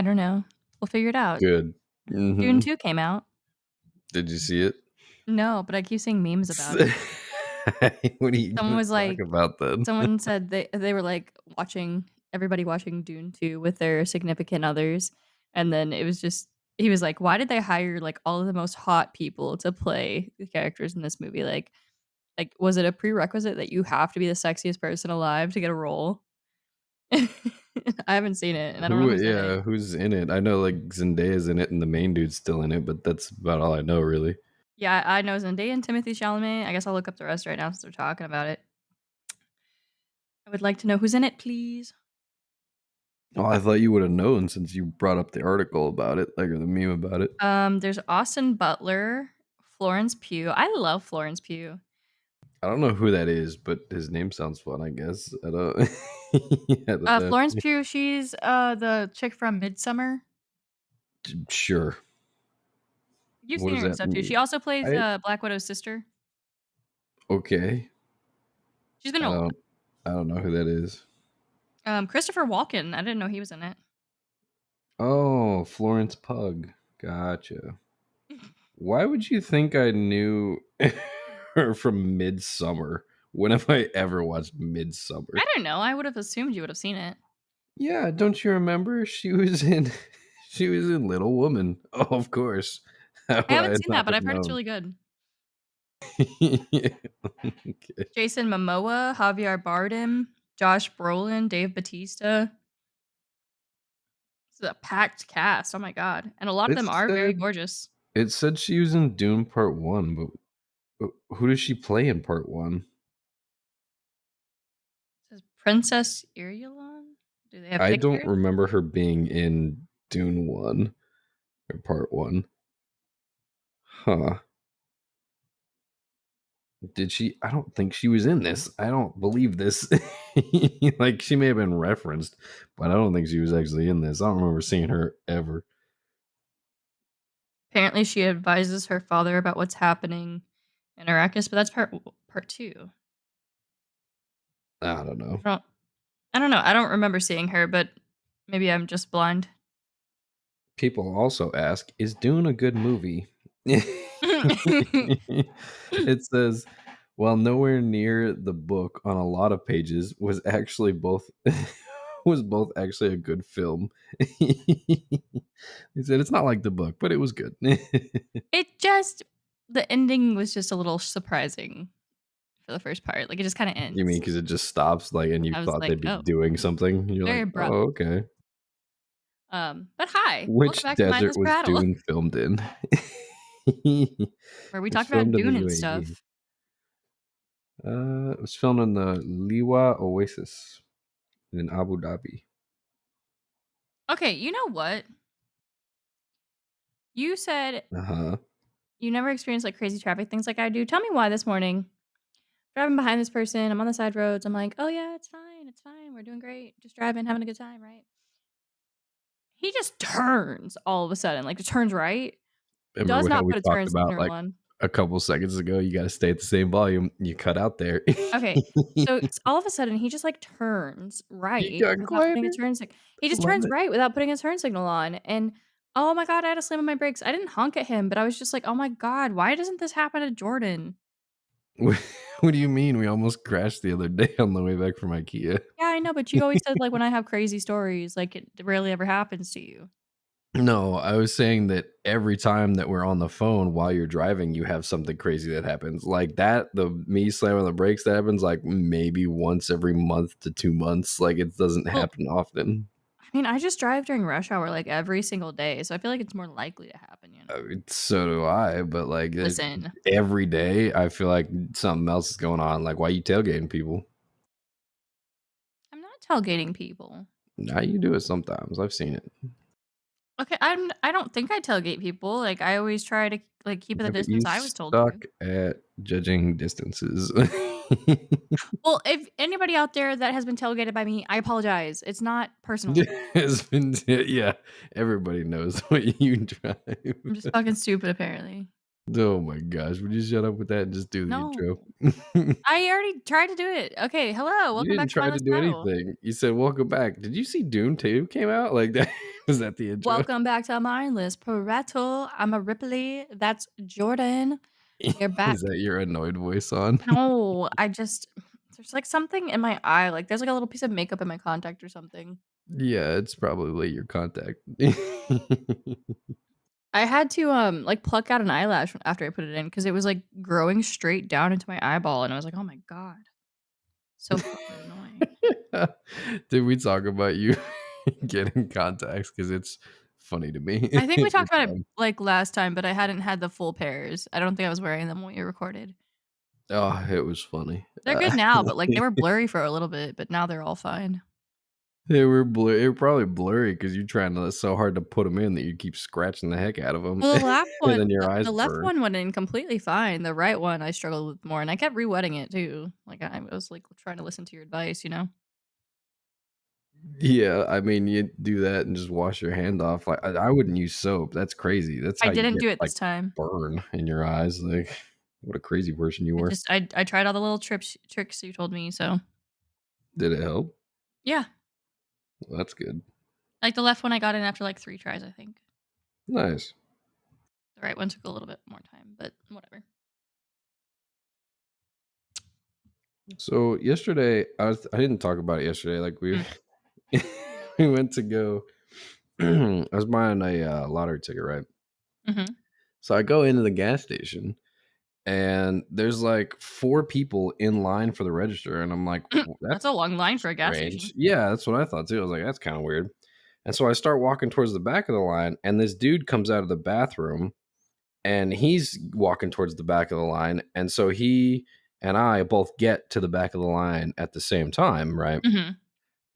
I don't know. We'll figure it out. Good. Dune Mhm. 2 came out. Did you see it? No, but I keep seeing memes about it. What are you Someone gonna was talk like about then? someone said they were, like, watching everybody watching Dune 2 with their significant others, and then it was just he was like, "Why did they hire, like, all of the most hot people to play the characters in this movie?" Like, was it a prerequisite that you have to be the sexiest person alive to get a role? I haven't seen it, and I don't know Who who's in it. yeah, who's in it? I know, like, Zendaya's in it and the main dude's still in it, but that's about all I know, really. Yeah, I know Zendaya and Timothy Chalamet. I guess I'll look up the rest right now since we're talking about it. I would like to know who's in it, please. Oh, I thought you would've known since you brought up the article about it, like, or the meme about it. There's Austin Butler, Florence Pugh. I love Florence Pugh. I don't know who that is, but his name sounds fun, I guess. I don't I don't know. Florence Pugh, she's, the chick from Midsummer. Sure. You've What seen does her in that stuff too. She mean? also plays, I Black Widow's sister. okay. She's been in I a lot. don't I don't know who that is. Christopher Walken, I didn't know he was in it. Oh, Florence Pug. Gotcha. Why would you think I knew her from Midsummer? When have I ever watched I Midsummer? don't know, I would have assumed you would have seen it. Yeah, don't you remember? She was in she was in Little Woman. Oh, of course. How I would I haven't seen that, not but have I've heard it's known? really good. Yeah, okay. Jason Momoa, Javier Bardem, Josh Brolin, Dave Bautista. It's a packed cast, oh my god, and a lot of It them are very said gorgeous. it said she was in Dune Part 1, but who does she play in Part 1? It says Princess Irulan? Do they have I don't pictures? remember her being in Dune 1 or Part 1. Huh. Did she? I don't think she was in this. I don't believe this. Like, she may have been referenced, but I don't think she was actually in this. I don't remember seeing her ever. Apparently, she advises her father about what's happening in Arrakis, but that's part 2. I don't know. I don't I don't know, I don't remember seeing her, but maybe I'm just blind. People also ask, is Dune a good movie? It says, while nowhere near the book on a lot of pages, was actually both was both actually a good film. He said it's not like the book, but it was good. It just the ending was just a little surprising for the first part, like, it just kinda You mean ends. because it just stops, like, and you I was thought like, they'd be "Oh, doing something? And you're very like, abrupt." "Oh, okay." But hi, welcome Which back to desert Mindless was Prattle, Dune filmed in? where we It's talk about filmed in the Dune and UAE. stuff. It was filmed in the Liwa Oasis in Abu Dhabi. Okay, you know what? You said Uh-huh. you never experienced, like, crazy traffic things like I do. Tell me why this morning. Driving behind this person, I'm on the side roads, I'm like, "Oh, yeah, it's fine, we're doing great, just driving, having a good time, right?" He just turns all of a sudden, like, turns right, does Remember how not we put a talked turn about, signal like, on. a couple seconds ago, you gotta stay at the same volume. You cut out there. Okay, so all of a sudden, he just, like, turns You right got without putting a quieter? he I just love turns it. right without putting a turn signal on, and, oh my god, I had to slam on my brakes. I didn't honk at him, but I was just like, "Oh my god, why doesn't this happen to Jordan?" What what do you mean? We almost crashed the other day on the way back from IKEA. "Yeah, I know, but you always said, like, when I have crazy stories, like, it rarely ever happens to you." No, I was saying that every time that we're on the phone while you're driving, you have something crazy that happens. Like that, the me slamming the brakes that happens like maybe once every month to 2 months. Like, it doesn't Well, happen often. I mean, I just drive during rush hour, like, every single day, so I feel like it's more likely to happen, you I know? mean, so do I, but like Listen, every day, I feel like something else is going on. Like, why you tailgating people? I'm not tailgating people. Now you do it sometimes. I've seen it. Okay, I don't think I tailgate people, like, I always try to, like, keep at the Yeah, but distance you I was told suck to. at judging distances. Well, if anybody out there that has been tailgated by me, I apologize. It's not personal. It's been yeah, everybody knows what you drive. I'm just fucking stupid, apparently. Oh my gosh, would you shut up with that and just do the No. intro? I already tried to do it. Okay, hello, You welcome didn't back to try to Mindless do Prattle. anything. You said, "Welcome back." Did you see Dune 2 came out? Like, that was that the intro? Welcome back to Mindless Prattle. I'm a Ripley. That's Jordan. We are Is back. that your annoyed voice on? No, I just there's, like, something in my eye, like, there's, like, a little piece of makeup in my contact or something. Yeah, it's probably your contact. I had to, like, pluck out an eyelash after I put it in because it was, like, growing straight down into my eyeball, and I was like, "Oh my god, so fucking annoying." Did we talk about you getting contacts? Because it's funny to me I think we every talked about it, time. like, last time, but I hadn't had the full pairs. I don't think I was wearing them when we recorded. Oh, it was funny. They're good now, but, like, they were blurry for a little bit, but now they're all fine. They were probably blurry because 'cause you're trying to so hard to put them in that you keep scratching the heck out of them, Well, and then your eyes the left burn. one went in completely fine. The right one I struggled with more, and I kept re-wetting it too. Like, I was, like, trying to listen to your advice, you know? Yeah, I mean, you do that and just wash your hand off. Like, I wouldn't use soap. That's crazy. That's I how you didn't get, do it like, this time. burn in your eyes. Like, what a crazy person you were. I tried all the little tricks you told me, so Did it help? yeah. Well, that's good. Like, the left one I got in after, like, 3 tries, I think. Nice. The right one took a little bit more time, but whatever. So yesterday, I didn't talk about it yesterday. Like, we Mm, we went to go. I was buying a lottery ticket, right? mhm. So I go into the gas station, and there's like four people in line for the register, and I'm like, "Well, That's a that's long line for a gas strange." station. Yeah, that's what I thought too. I was like, "That's kind of weird." And so I start walking towards the back of the line, and this dude comes out of the bathroom, and he's walking towards the back of the line, and so he and I both get to the back of the line at the same time, right? Mhm.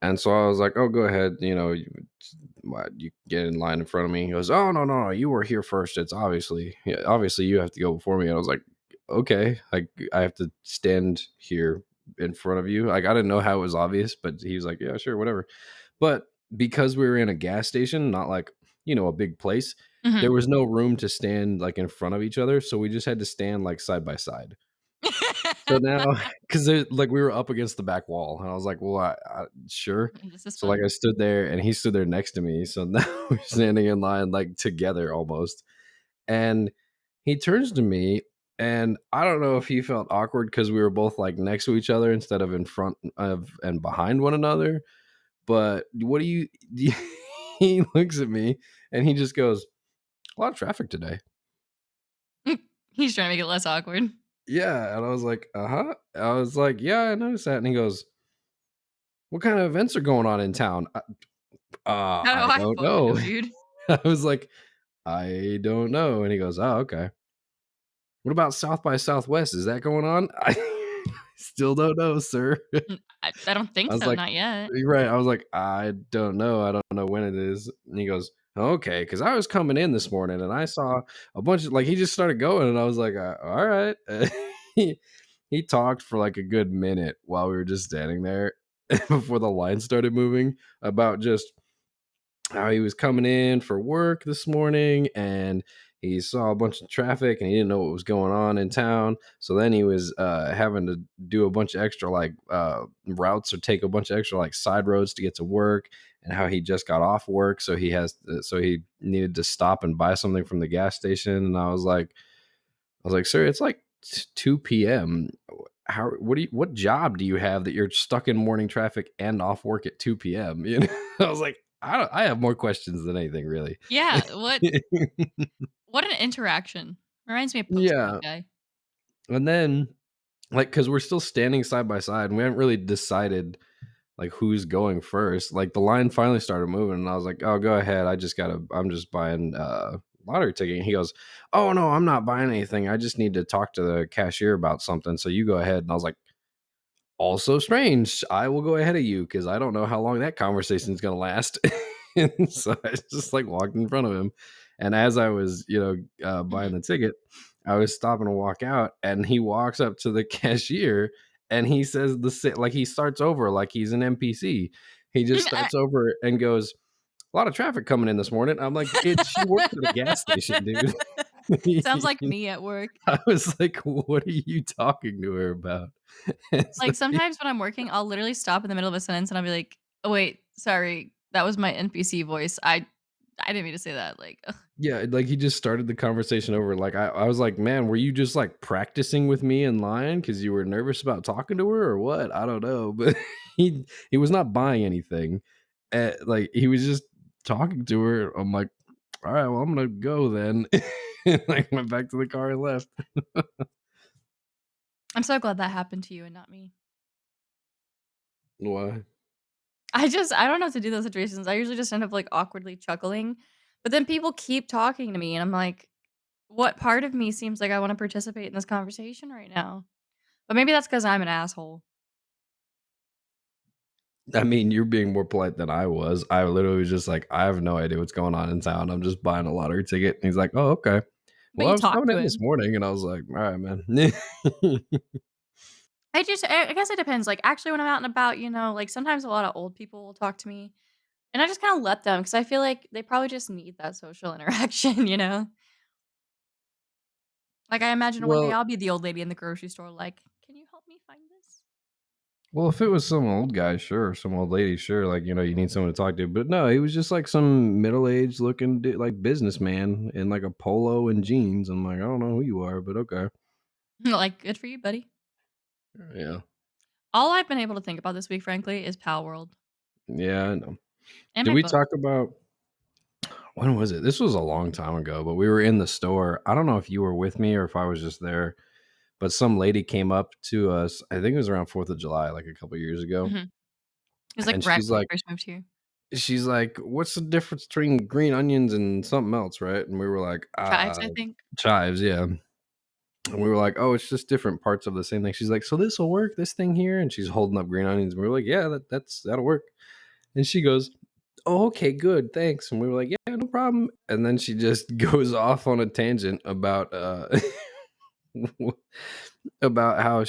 And so I was like, "Oh, go ahead. You get in line in front of me." He goes, "Oh, no, no, no, you were here first. It's obviously, yeah, obviously you have to go before me." And I was like, "Okay, like I have to stand here in front of you." Like I didn't know how it was obvious, but he was like, "Yeah, sure, whatever." But because we were in a gas station, not like a big place, there Mhm. was no room to stand like in front of each other, so we just had to stand like side by side. So now, because like we were up against the back wall, and I was like, "Well, I sure." This is So like fun. I stood there, and he stood there next to me. So now we're standing in line like together almost. And he turns to me, and I don't know if he felt awkward because we were both like next to each other instead of in front of and behind one another. But what do you? He looks at me and he just goes, "A lot of traffic today." He's trying to make it less awkward. Yeah, and I was like, "Uh-huh." I was like, "Yeah, I noticed that." And he goes, "What kind of events are going on in town?" How do I I don't fucking know. know, dude? I was like, "I don't know." And he goes, "Oh, okay. What about South by Southwest? Is that going on?" I still don't know, sir. I don't think I was so, like, not yet. "You're right." I was like, "I don't know. I don't know when it is." And he goes, "Okay," because I was coming in this morning and I saw a bunch of like he just started going and I was like, all right." He he talked for like a good minute while we were just standing there before the line started moving about just how he was coming in for work this morning and he saw a bunch of traffic and he didn't know what was going on in town. So then he was having to do a bunch of extra like routes or take a bunch of extra like side roads to get to work and how he just got off work. So he needed to stop and buy something from the gas station. And I was like, sir, it's like 2 p.m. What job do you have that you're stuck in morning traffic and off work at 2 p.m.? I was like, I have more questions than anything really. Yeah, what an interaction. Reminds me of Postcard Yeah. Guy. And then like cuz we're still standing side by side and we haven't really decided like who's going first. Like the line finally started moving and I was like, "Oh, go ahead. I'm just buying lottery ticket." And he goes, "Oh no, I'm not buying anything. I just need to talk to the cashier about something. So you go ahead." And I was like, "Also strange. I will go ahead of you because I don't know how long that conversation is going to last." And so I just like walked in front of him. And as I was, buying Mhm. the ticket, I was stopping to walk out. And he walks up to the cashier and he says like he starts over like he's an NPC. He just I starts over and goes, "A lot of traffic coming in this morning." I'm like, She works at a gas station, dude." Sounds like me at work. I was like, "What are you talking to her about?" It's Like, like sometimes when I'm working, I'll literally stop in the middle of a sentence and I'll be like, "Oh, wait, sorry, that was my NPC voice. I didn't mean to say that." Like, ugh. yeah, like, he just started the conversation over, like, I was like, "Man, were you just, like, practicing with me in line because you were nervous about talking to her or what?" I don't know, but he was not buying anything, like, he was just talking to her. I'm like, "Alright, well, I'm gonna go then." And, like, went back to the car and left. I'm so glad that happened to you and not me. Why? I don't know what to do in those situations. I usually just end up, like, awkwardly chuckling, but then people keep talking to me, and I'm like, "What part of me seems like I wanna participate in this conversation right now?" But maybe that's because 'cause I'm an asshole. I mean, you're being more polite than I was. I literally was just like, "I have no idea what's going on in town. I'm just buying a lottery ticket." And he's like, "Oh, okay. But Well, you I was talk coming to in this him. morning." And I was like, "Alright, man." I guess it depends, like, actually, when I'm out and about, like, sometimes a lot of old people will talk to me, and I just kinda let them because I feel like they probably just need that social interaction, you know? Like, I imagine one day Well I'll be the old lady in the grocery store like, "Can you help me find this?" well, if it was some old guy, sure, some old lady, sure, like, you need someone to talk to, but no, he was just, like, some middle-aged looking like, businessman in, like, a polo and jeans. I'm like, "I don't know who you are, but okay." Like, "Good for you, buddy." Yeah. All I've been able to think about this week, frankly, is Pal World Yeah, I know. and Did my we book. talk about when was it? This was a long time ago, but we were in the store. I don't know if you were with me or if I was just there, but some lady came up to us. I think it was around 4th of July, like a couple years ago, Mhm. It was, like, and right when we first moved here. she's like, "What's the difference between green onions and something else, right?" And we were like, Chives, I think. chives, yeah." And we were like, "Oh, it's just different parts of the same thing." She's like, "So this will work, this thing here?" And she's holding up green onions. And we were like, "Yeah, that'll work." And she goes, "Oh, okay, good, thanks." And we were like, "Yeah, no problem." And then she just goes off on a tangent about about how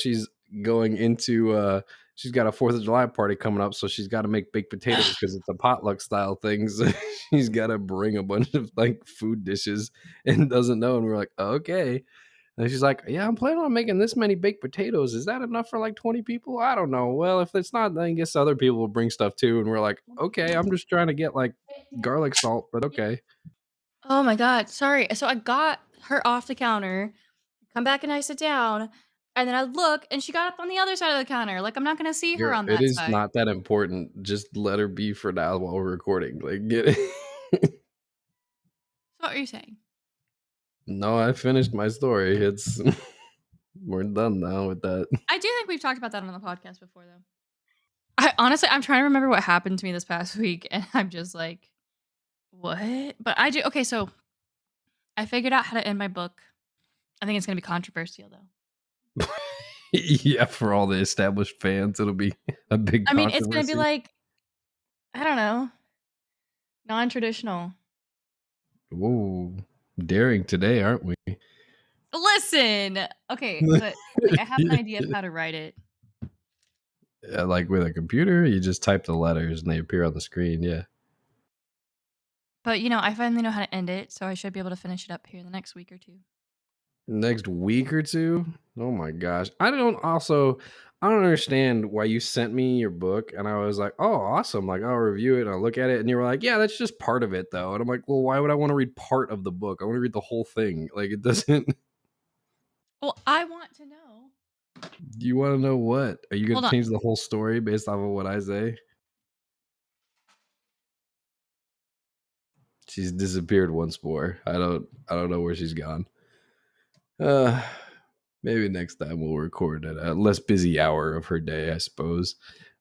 going into she's got a 4th of July party coming up, so she's got to make baked potatoes because it's a potluck style thing. So she's got to bring a bunch of like food dishes and doesn't know. And we're like, okay. And she's like, "Yeah, I'm planning on making this many baked potatoes. Is that enough for like 20 people? I don't know." Well, if it's not, then I guess other people will bring stuff too. And we're like, okay, I'm just trying to get like garlic salt, but okay. Oh my god, sorry. So I got her off the counter, come back and I sit down, and then I look and she got up on the other side of the counter, like, I'm not gonna see her Girl, on it that is side. not that important. Just let her be for now while we're recording. Like, get it. So what are you saying? No, I finished my story. It's we're done now with that. I do think we've talked about that on the podcast before, though. I'm trying to remember what happened to me this past week, and I'm just like, "What?" But I do okay, so I figured out how to end my book. I think it's gonna be controversial, though. Yeah, for all the established fans, it'll be a big I mean, it's gonna be controversy. like, I don't know, non-traditional. Whoa, daring today, aren't we? Listen! Okay, but, like, I have an idea of how to write it. Like with a computer, you just type the letters and they appear on the screen. Yeah. But, I finally know how to end it, so I should be able to finish it up here in the next week or 2. Next week or two? Oh my gosh. I don't understand why you sent me your book and I was like, "Oh, awesome. Like I'll review it and I'll look at it." And you were like, "Yeah, that's just part of it though." And I'm like, "Well, why would I want to read part of the book? I want to read the whole thing." Like it doesn't Well, I want to know. you want to know what? Are you going Hold to on. change the whole story based off of what I say? She's disappeared once more. I don't know where she's gone. Uh maybe next time we'll record at a less busy hour of her day, I suppose.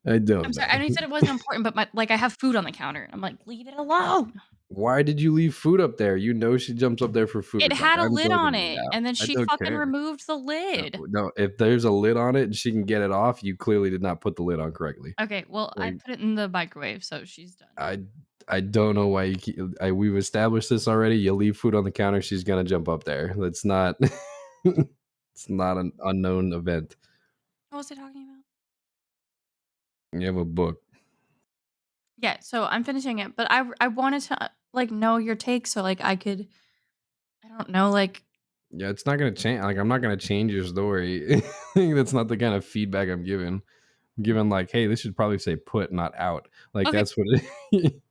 I I'm don't sorry, I know know. you said it wasn't important, but I have food on the counter. I'm like, "Leave it alone." Why did you leave food up there? You know she jumps up there for It food. Like, had a I'm lid going to on eat it, out. and then I she don't fucking care. removed the No, lid. no, if there's a lid on it and she can get it off, you clearly did not put the lid on correctly. Okay, well, I Like, put it in the microwave, so she's done. I I don't know why you keep we've established this already. You leave food on the counter, she's gonna jump up there. That's not it's not an unknown event. What was I talking about? You have a book. Yeah, so I'm finishing it, but I wanted to, like, know your take so, like, I could I don't know, like Yeah, it's not gonna change. Like, I'm not gonna change your story. That's not the kind of feedback I'm giving. I'm giving like, hey, this should probably say put, not out. Like okay, that's what it.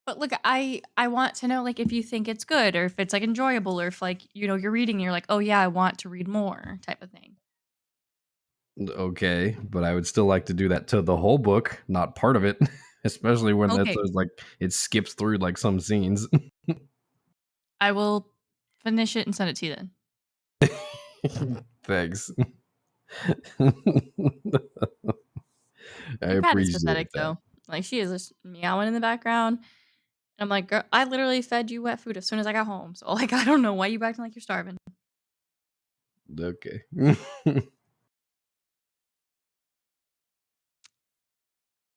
but look, I want to know, like, if you think it's good or if it's, like, enjoyable or if, like, you're reading and you're like, "Oh, yeah, I want to read more," type of thing. Okay, but I would still like to do that to the whole book, not part of it, especially when that's Okay, like it skips through like some scenes. I will finish it and send it to you then. Thanks. I Your cat is pathetic, appreciate that. though. Like, she is just meowing in the background. I'm like, "Girl, I literally fed you wet food as soon as I got home, so, like, I don't know why you acting like you're starving." Okay.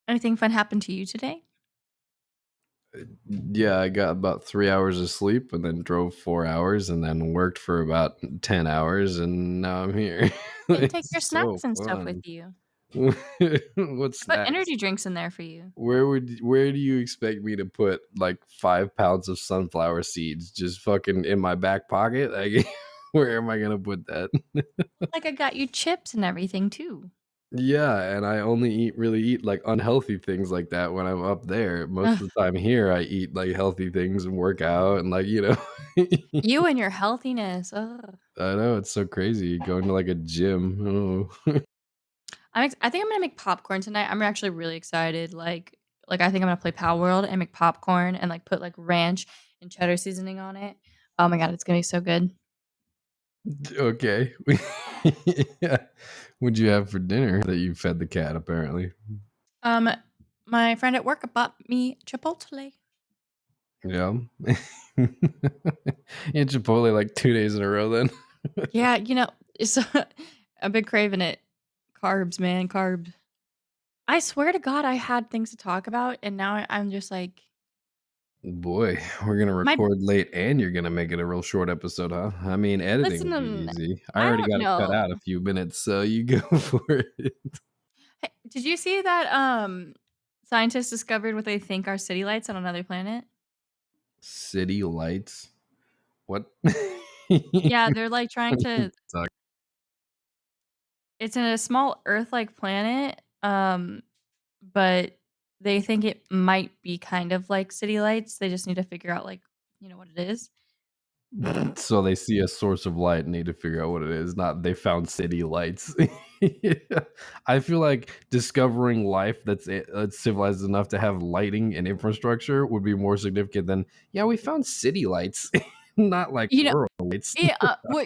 Anything fun happened to you today? Yeah, I got about 3 hours of sleep and then drove 4 hours and then worked for about 10 hours and now I'm here. Didn't take your It's so snacks and stuff with fun. you. What I put snacks? energy drinks in there for you. Where do you expect me to put like 5 pounds of sunflower seeds just fucking in my back pocket? Like, where am I gonna put that? Like, I got you chips and everything too. Yeah, and I only eat like unhealthy things like that when I'm up there. Most Ugh, of the time here, I eat like healthy things and work out and like you and your healthiness, ugh. I know it's so crazy going to like a gym. Oh. I think I'm gonna make popcorn tonight. I'm actually really excited, I think I'm gonna play Power World and make popcorn and, like, put, like, ranch and cheddar seasoning on it. Oh my god, it's gonna be so good. Okay. Yeah. What'd you have for dinner that you fed the cat? Apparently. Um, my friend at work bought me Chipotle. Yeah. You had Chipotle like 2 days in a row then. Yeah, it's I've been craving it. Carbs, man, carbs. I swear to God, I had things to talk about, and now I'm just like, Boy, we're gonna my record late and you're gonna make it a real short episode, huh? I mean, editing will be listen, easy. I I already don't got to cut know. out a few minutes, so you go for it. Hey, did you see that scientists discovered what they think are city lights on another planet? City lights. What? Yeah, they're like trying to it's in a small Earth-like planet, but they think it might be kind of like city lights. They just need to figure out what it is. So they see a source of light and need to figure out what it is, not they found city lights. I feel like discovering life that's civilized enough to have lighting and infrastructure would be more significant than, yeah, we found city lights, not like You know, rural lights. wait,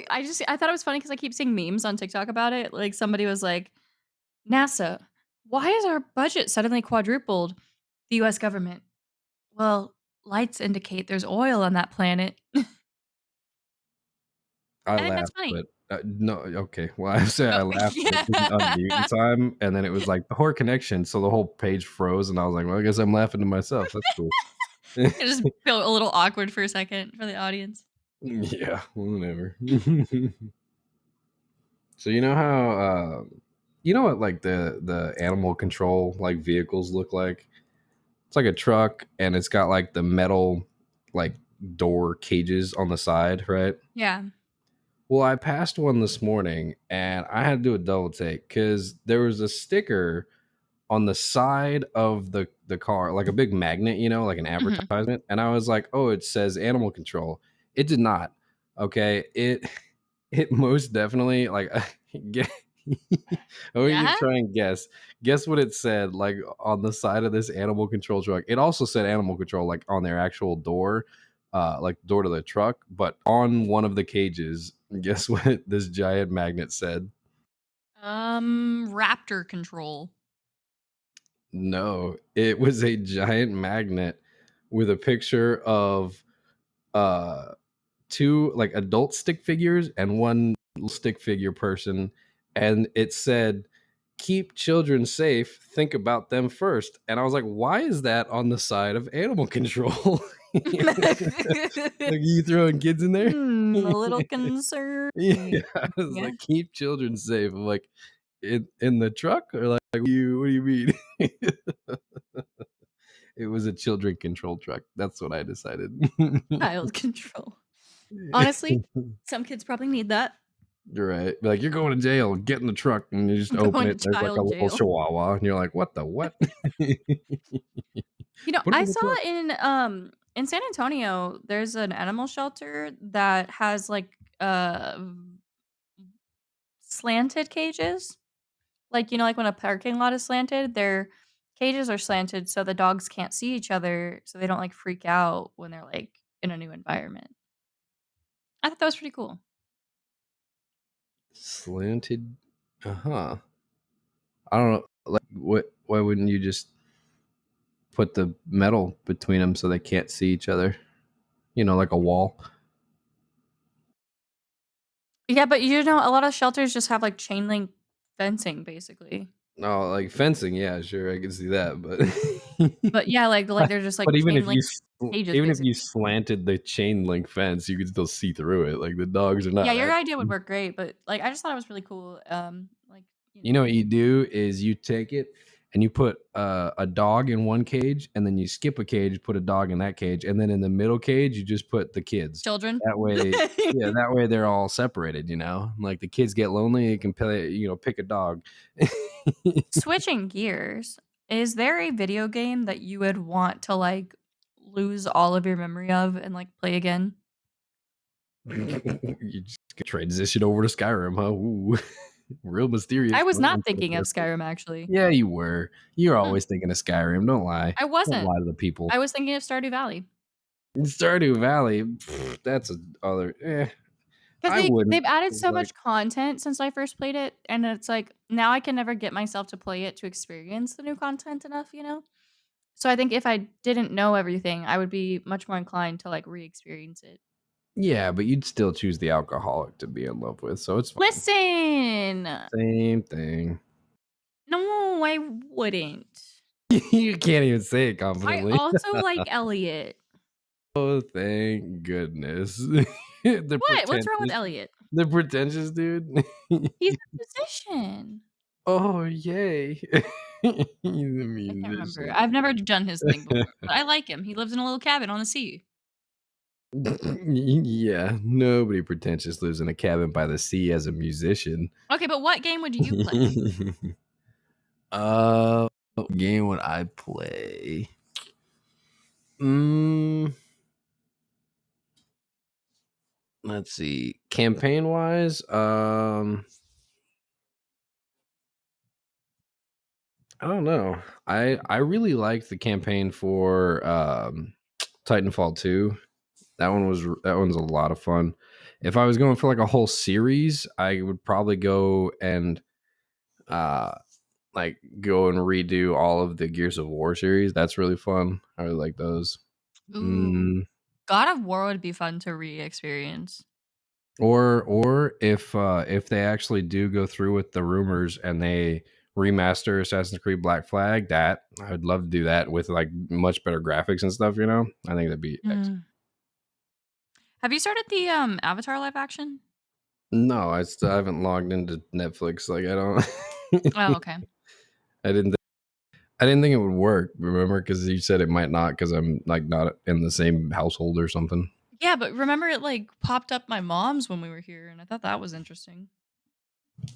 I thought it was funny because I keep seeing memes on TikTok about it. Like somebody was like, NASA, why is our budget suddenly quadrupled? The US government. Well, lights indicate there's oil on that planet. I I think that's laughed, funny. but, no, okay, well, I said Oh, I laughed, but it didn't unmute in yeah. time, and then it was like, "Poor connection," so the whole page froze, and I was like, "Well, I guess I'm laughing to myself, that's cool." It just felt a little awkward for a second for the audience. Yeah, whatever. So you know how, you know what, like, the animal control, like, vehicles look like? It's like a truck, and it's got, like, the metal, like, door cages on the side, right? Yeah. Well, I passed one this morning, and I had to do a double take because there was a sticker on the side of the car, like a big magnet, like an Mhm. advertisement, and I was like, "Oh, it says animal control." It did not. Okay, it it most definitely like get I want you to Yeah? try and guess. Guess what it said like on the side of this animal control truck. It also said animal control like on their actual door, like door to the truck, but on one of the cages, guess what this giant magnet said? Raptor control. No, it was a giant magnet with a picture of uh two like adult stick figures and one little stick figure person, and it said, "Keep children safe, think about them first." And I was like, why is that on the side of animal control? Like, you throwing kids in there? A little Yeah, concerning. I was Yeah. like, keep children safe. I'm like, in the truck, or like what do you mean? It was a children control truck. That's what I decided. Child control. Honestly, some kids probably need that. You're right. Be like, "You're going to jail. Get in the truck," and you just I'm open going it, to there's like a child little jail. chihuahua, and you're like, "What the what?" You know, Put him I in the saw truck. in San Antonio, there's an animal shelter that has, like, slanted cages. Like, you know, like when a parking lot is slanted, their cages are slanted so the dogs can't see each other, so they don't, like, freak out when they're, like, in a new environment. I thought that was pretty cool. Slanted. Uh-huh. I don't know. Like, why wouldn't you just put the metal between them so they can't see each other? You know, like a wall. Yeah, but, you know, a lot of shelters just have, like, chain link fencing, basically. No, like fencing, yeah, sure, I can see that, but But, yeah, like, they're just, but like, chain link cages, even if you basically. slanted the chain link fence, you could still see through it. Like the dogs are Yeah, not your that. idea would work great, but, like, I just thought it was really cool, like, you You know. know what you do is you take it and you put a dog in one cage, and then you skip a cage, put a dog in that cage, and then in the middle cage you just put the kids. Children. That way, yeah, that way they're all separated. You know, like the kids get lonely, you can play, pick a dog. Switching gears, is there a video game that you would want to, like, lose all of your memory of and, like, play again? You just transition over to Skyrim, huh? Ooh, real I mysterious. was not thinking of Skyrim, actually. Yeah, you were. You're Mm, always thinking of Skyrim. Don't lie. I Don't wasn't. lie to the people. I was thinking of Stardew Valley. In Stardew Valley, that's a other. 'Cause I wouldn't. they've added 'Cause, so like, much content since I first played it, and it's like, now I can never get myself to play it to experience the new content enough, you know? So I think if I didn't know everything, I would be much more inclined to, like, re-experience it. yeah, but you'd still choose the alcoholic to be in love with, so it's fine. Listen! Same thing. No, I wouldn't. You can't even say it I confidently. also like Elliot. Oh, thank goodness. The What? What's wrong with pretentious Elliot? the pretentious dude. He's a musician. Oh, yay. He's a I can't remember. musician. I've never done his thing before, but I like him. He lives in a little cabin on the sea. Yeah, nobody pretentious lives in a cabin by the sea as a musician. Okay, but what game would you play? What game would I play? Mm, let's see. Campaign wise, I don't know. I really liked the campaign for Titanfall 2. That one's a lot of fun. If I was going for like a whole series, I would probably go and uh go and redo all of the Gears of War series. That's really fun. I really like those. Ooh. Mm, God of War would be fun to re-experience. or if they actually do go through with the rumors and they remaster Assassin's Creed Black Flag, that I would love to do that with like much better graphics and stuff. I think that'd be excellent. Mm. Have you started the, Avatar live action? No, I still haven't logged into Netflix. Like I Oh, don't. okay. I didn't. I didn't think it would work. Remember, because you said it might not because I'm like not in the same household or something. Yeah, but remember it, like, popped up my mom's when we were here, and I thought that was interesting.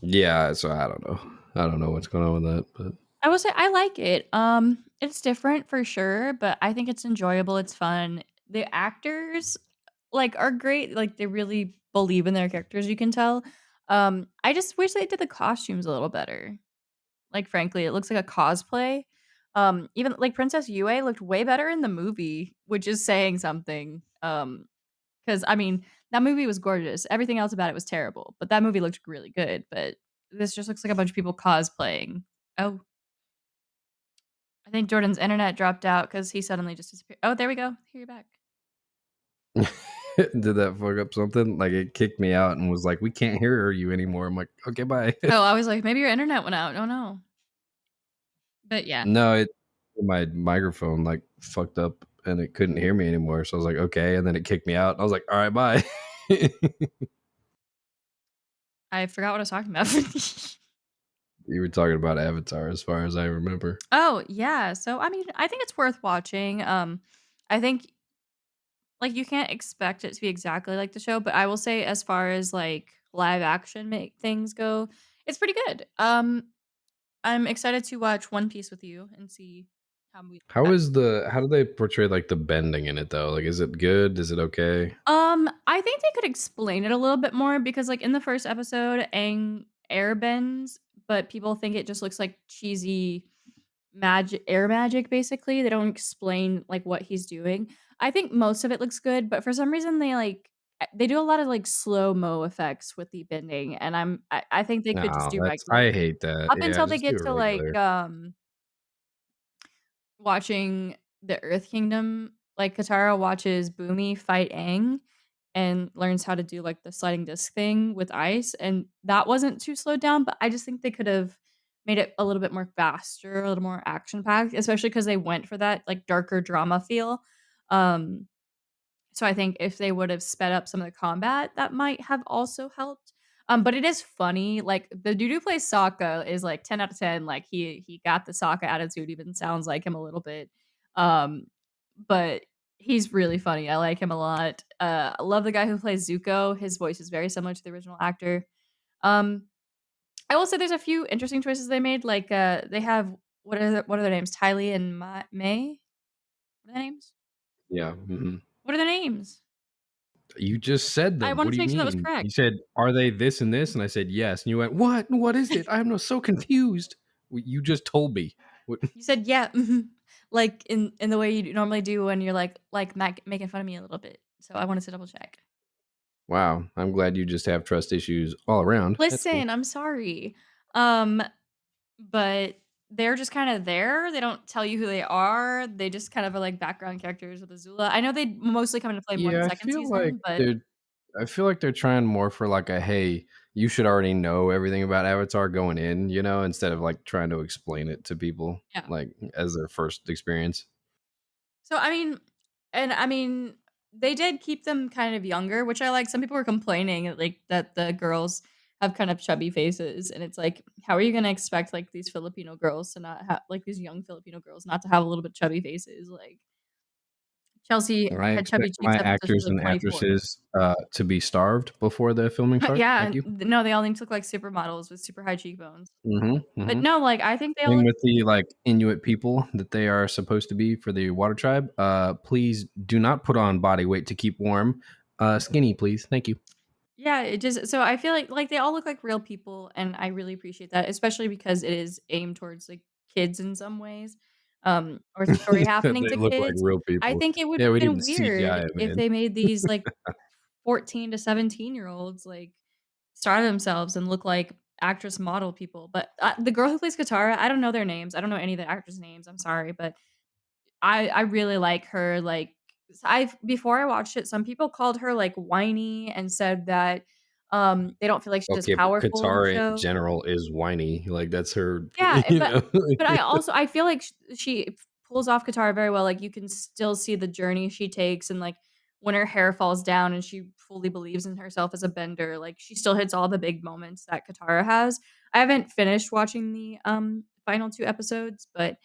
Yeah, so I don't know. I don't know what's going on with that, but I will say I like it. It's different for sure, but I think it's enjoyable, it's fun. The actors, like, are great, like, they really believe in their characters, you can tell. I just wish they did the costumes a little better. Like, frankly, it looks like a cosplay. Even, like, Princess Yue looked way better in the movie, which is saying something. Because I mean, that movie was gorgeous. Everything else about it was terrible, but that movie looked really good, but this just looks like a bunch of people cosplaying. Oh, I think Jordan's internet dropped out because he suddenly just disappeared. Oh, there we go. Here you're back. did that fuck up something? Like it kicked me out and was like, "We can't hear you anymore." I'm like, "Okay, bye." Oh, I was like, maybe your internet went out. Oh no. But yeah, No, my microphone like fucked up and it couldn't hear me anymore. So I was like, "Okay," and then it kicked me out. I was like, "All right, bye." I forgot what I was talking about. You were talking about Avatar, as far as I remember. Oh, yeah. So I mean, I think it's worth watching. I think like, you can't expect it to be exactly like the show, but I will say as far as, like, live action make things go, it's pretty good. I'm excited to watch One Piece with you and see how we How do they portray like the bending in it though? Like, is it good? Is it okay? I think they could explain it a little bit more because, like, in the first episode, Aang airbends, but people think it just looks like cheesy magic air magic, basically. They don't explain, like, what he's doing. I think most of it looks good, but for some reason, they do a lot of, like, slow-mo effects with the bending, and I think they could just No, do that's regular I hate that. up Yeah, until they just do get it to, like, regular. watching the Earth Kingdom, like, Katara watches Boomy fight Aang and learns how to do, like, the sliding disc thing with ice, and that wasn't too slowed down, but I just think they could've made it a little bit more faster, a little more action-packed, especially because they went for that, like, darker drama feel. Um so I think if they would have sped up some of the combat, that might have also helped. But it is funny, like, the dude who plays Sokka is, like, 10 out of 10, like, he got the Sokka attitude, even sounds like him a little bit. Um, but he's really funny, I like him a lot. I love the guy who plays Zuko, his voice is very similar to the original actor. Um, I will say there's a few interesting choices they made, like, they have what are their names? Tylee and May? What are their names? Yeah. Mhm. What are their names? You just said I them. wanted What do to you make sure that was mean? correct. You said, "Are they this and this?" And I said, "Yes." And you went, "What? What is it? I'm no so confused." You just told me. What? You said, "Yeah, mhm," like, in the way you normally do when you're, making fun of me a little bit, so I wanted to double check. Wow, I'm glad you just have trust issues all around. That's cool. Listen, I'm sorry. Um, but they're just kinda there, they don't tell you who they are, they just kind of are, like, background characters with Azula. I know they mostly come into play more in the Yeah, 2nd season, but I feel like they're trying more for like a, "Hey, you should already know everything about Avatar going in," instead of like trying to explain it to people yeah. like as their first experience. So, I mean, they did keep them kind of younger, which I like. Some people were complaining that the girls have kind of chubby faces, and it's like, how are you gonna expect like these Filipino girls to not have like these young Filipino girls not to have a little bit chubby faces? Like Chelsea I had chubby expect cheeks my up until she actors was like and 24. actresses, to be starved before the filming starts. Yeah, Thank you. and no, they all need to look like supermodels with super high cheekbones. Mhm, But mhm. no, like I think they all Same look. with the, like, Inuit people that they are supposed to be for the water tribe. Please do not put on body weight to keep warm. Skinny, please. Thank you. Yeah, it just so I feel like they all look like real people, and I really appreciate that, especially because it is aimed towards, like, kids in some ways, or it's a story happening They to look like kids. real I people. think it would Yeah, have we been didn't CGI weird 'em if in. they made these, like, 14 to 17-year-olds, like, star themselves and look like actress model people, but, the girl who plays Katara, I don't know their names, I don't know any of the actors' names, I'm sorry, but I really like her, like, I've before I watched it, some people called her, like, whiny and said that, they don't feel like she's as Okay, but powerful in the Katara in show. general is whiny. Like, that's her, Yeah, but I feel like she pulls off Katara very well, like, you can still see the journey she takes and, like, when her hair falls down and she fully believes in herself as a bender, like, she still hits all the big moments that Katara has. I haven't finished watching the, final 2 episodes, but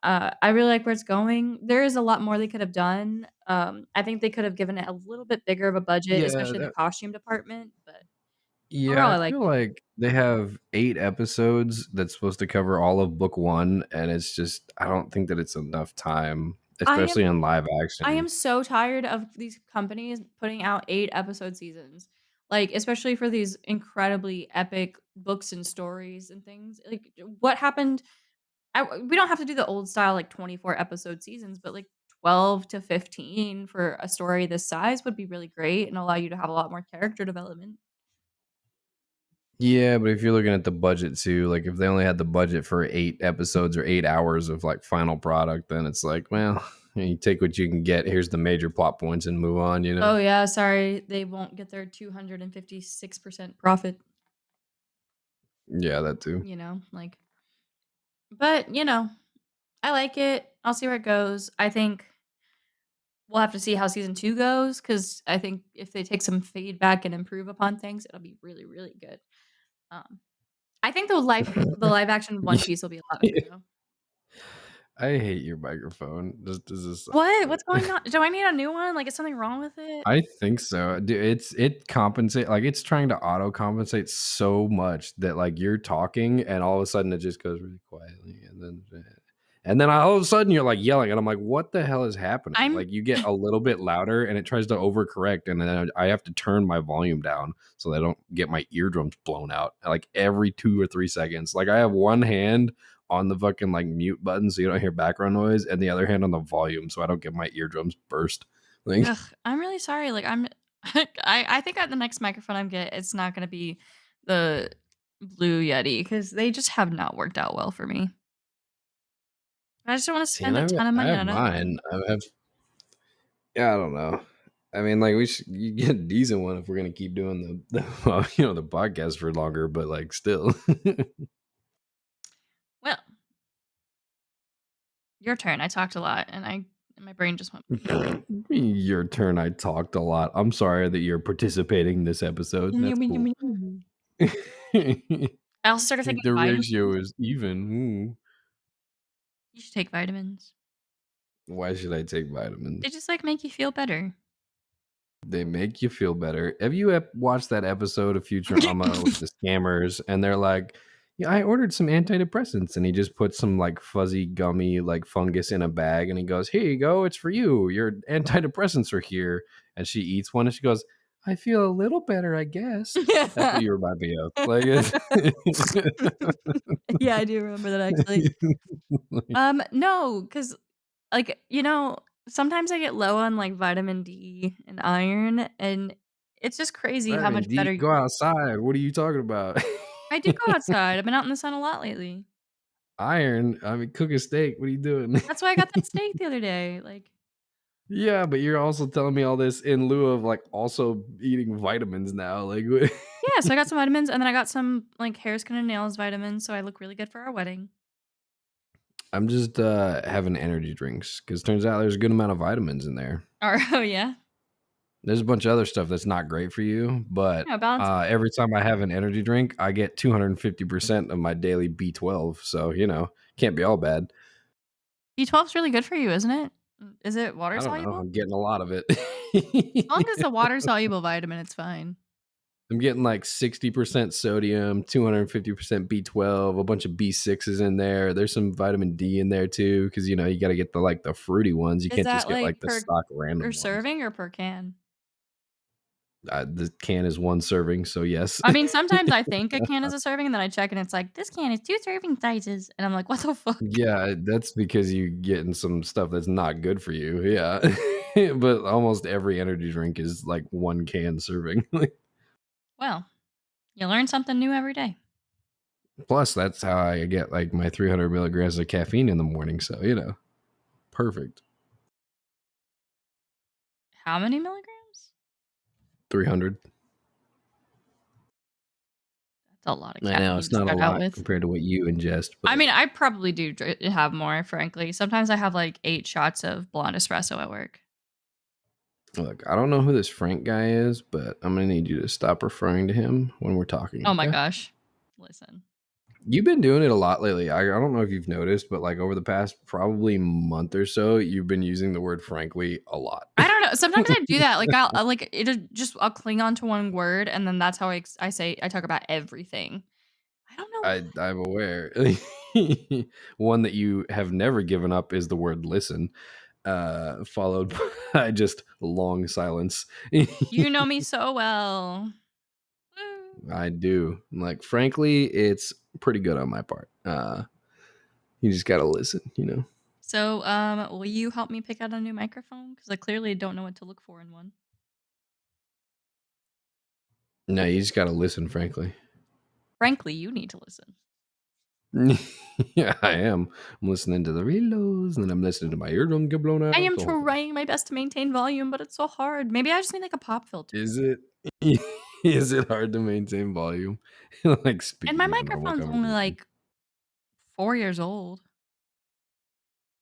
I really like where it's going. There is a lot more they could have done. I think they could have given it a little bit bigger of a budget, Yeah, especially the costume department, but yeah, overall, I I like feel it. like they have 8 episodes that's supposed to cover all of book 1, and it's just I don't think that it's enough time, I especially am in live I am action. so tired of these companies putting out 8-episode seasons. Like, especially for these incredibly epic books and stories and things. Like, what happened we don't have to do the old style, like, 24-episode seasons, but, like, 12 to 15 for a story this size would be really great and allow you to have a lot more character development. Yeah, but if you're looking at the budget too, like if they only had the budget for 8 episodes or 8 hours of like final product, then it's like, well, you take what you can get. Here's the major plot points and move on. Oh, yeah, sorry, they won't get their 256% profit, Yeah, that too. like but, I like it. I'll see where it goes. I think we'll have to see how season 2 goes because I think if they take some feedback and improve upon things, it'll be really, really good. Um, I think the live action One Piece will be a lot better though. I hate your microphone. Does this suck, What? but What's going on? Do I need a new one? Like, is something wrong with it? I think so. Dude, it compensate like, it's trying to auto compensate so much that, like, you're talking and all of a sudden it just goes really quietly and then all of a sudden you're, like, yelling, and I'm like, "What the hell is happening?" I'm Like, you get a little bit louder and it tries to overcorrect, and then I have to turn my volume down so that I don't get my eardrums blown out, like, every 2 or 3 seconds. Like, I have one hand on the fucking, like, mute button so you don't hear background noise, and the other hand on the volume so I don't get my eardrums burst. Like ugh, I'm really sorry, like, I'm I think at the next microphone I get, it's not gonna be the Blue Yeti because they just have not worked out well for me. I just don't wanna See, and spend a ton of I money have on another one. mine. I have yeah, I don't know. I mean, like, we should you get a decent one if we're gonna keep doing the well, the podcast for longer, but, like, still. Well, your turn, I talked a lot, and my brain just went Your turn, I talked a lot. I'm sorry that you're participating in this episode, that's cool. I also started taking The ratio vitamins. is even, ooh. You should take vitamins. Why should I take They vitamins? just, like, make you feel better. They make you feel better. Have you watched that episode of Futurama with the scammers? And they're like, "Yeah, I ordered some antidepressants," and he just puts some like fuzzy gummy like fungus in a bag, and he goes, "Here you go, it's for you. Your antidepressants are here." And she eats one, and she goes, "I feel a little better, I guess." That's what you remind me of. Like, Yeah, I do remember that actually. like No, because like, sometimes I get low on, like, vitamin D and iron, and it's just crazy how vitamin much D, better go outside. What are you talking about? I do go outside, I've been out in the sun a lot lately. Iron. I mean, cook a steak. What are you doing? That's why I got that steak the other day, like Yeah, but you're also telling me all this in lieu of, like, also eating vitamins now, like, what yeah, so I got some vitamins, and then I got some, like, hair, skin, and nails vitamins, so I look really good for our wedding. I'm just, having energy drinks because turns out there's a good amount of vitamins in there. Or oh, yeah? There's a bunch of other stuff that's not great for you, but, Yeah, balance it. every time I have an energy drink, I get 250% of my daily B12, so, can't be all bad. B12 is really good for you, isn't it? Is it water I don't know, soluble? I'm getting a lot of it. As long as it's a water soluble vitamin, it's fine. I'm getting like 60% sodium, 250% B12, a bunch of B6s in there. There's some vitamin D in there too, because you got to get the fruity ones. You Is can't just that, get like like, the stock per random ones. serving or per can? The can is one serving, so yes. I mean, sometimes I think a can is a serving, and then I check, and it's like, "This can is 2 serving sizes," and I'm like, "What the fuck?" Yeah, that's because you getting some stuff that's not good for you. Yeah. But almost every energy drink is like one can serving. Well, you learn something new every day. Plus, that's how I get like my 300 milligrams of caffeine in the morning. So, perfect. How many milligrams? 300. That's a lot of I know caffeine it's to not a start out lot with. compared to what you ingest, I but mean, I probably do have more, frankly. Sometimes I have, like, 8 shots of blonde espresso at work. look, I don't know who this Frank guy is, but I'm gonna need you to stop referring to him when we're talking, Oh my okay? gosh. Listen. You've been doing it a lot lately. I don't know if you've noticed, but like over the past probably month or so, you've been using the word frankly a lot. I don't know, sometimes I do that, like, like, I'll cling on to one word, and then that's how I talk about everything. I don't know I'm aware. One that you have never given up is the word listen, followed by just long silence. you know me so well. Woo. I do. Like, frankly, it's pretty good on my part. You just gotta listen. So, will you help me pick out a new microphone? Because I clearly don't know what to look for in one. No, you just gotta listen, frankly. Frankly, you need to listen. Yeah, I am. I'm listening to the reloads, and then I'm listening to my eardrum get blown I out, am the whole thing. trying my best to maintain volume, but it's so hard. Maybe I just need, like, a pop filter. Is it? Is it hard to maintain volume? Like And my speaking of normal microphone's only, conversation. like, 4 years old.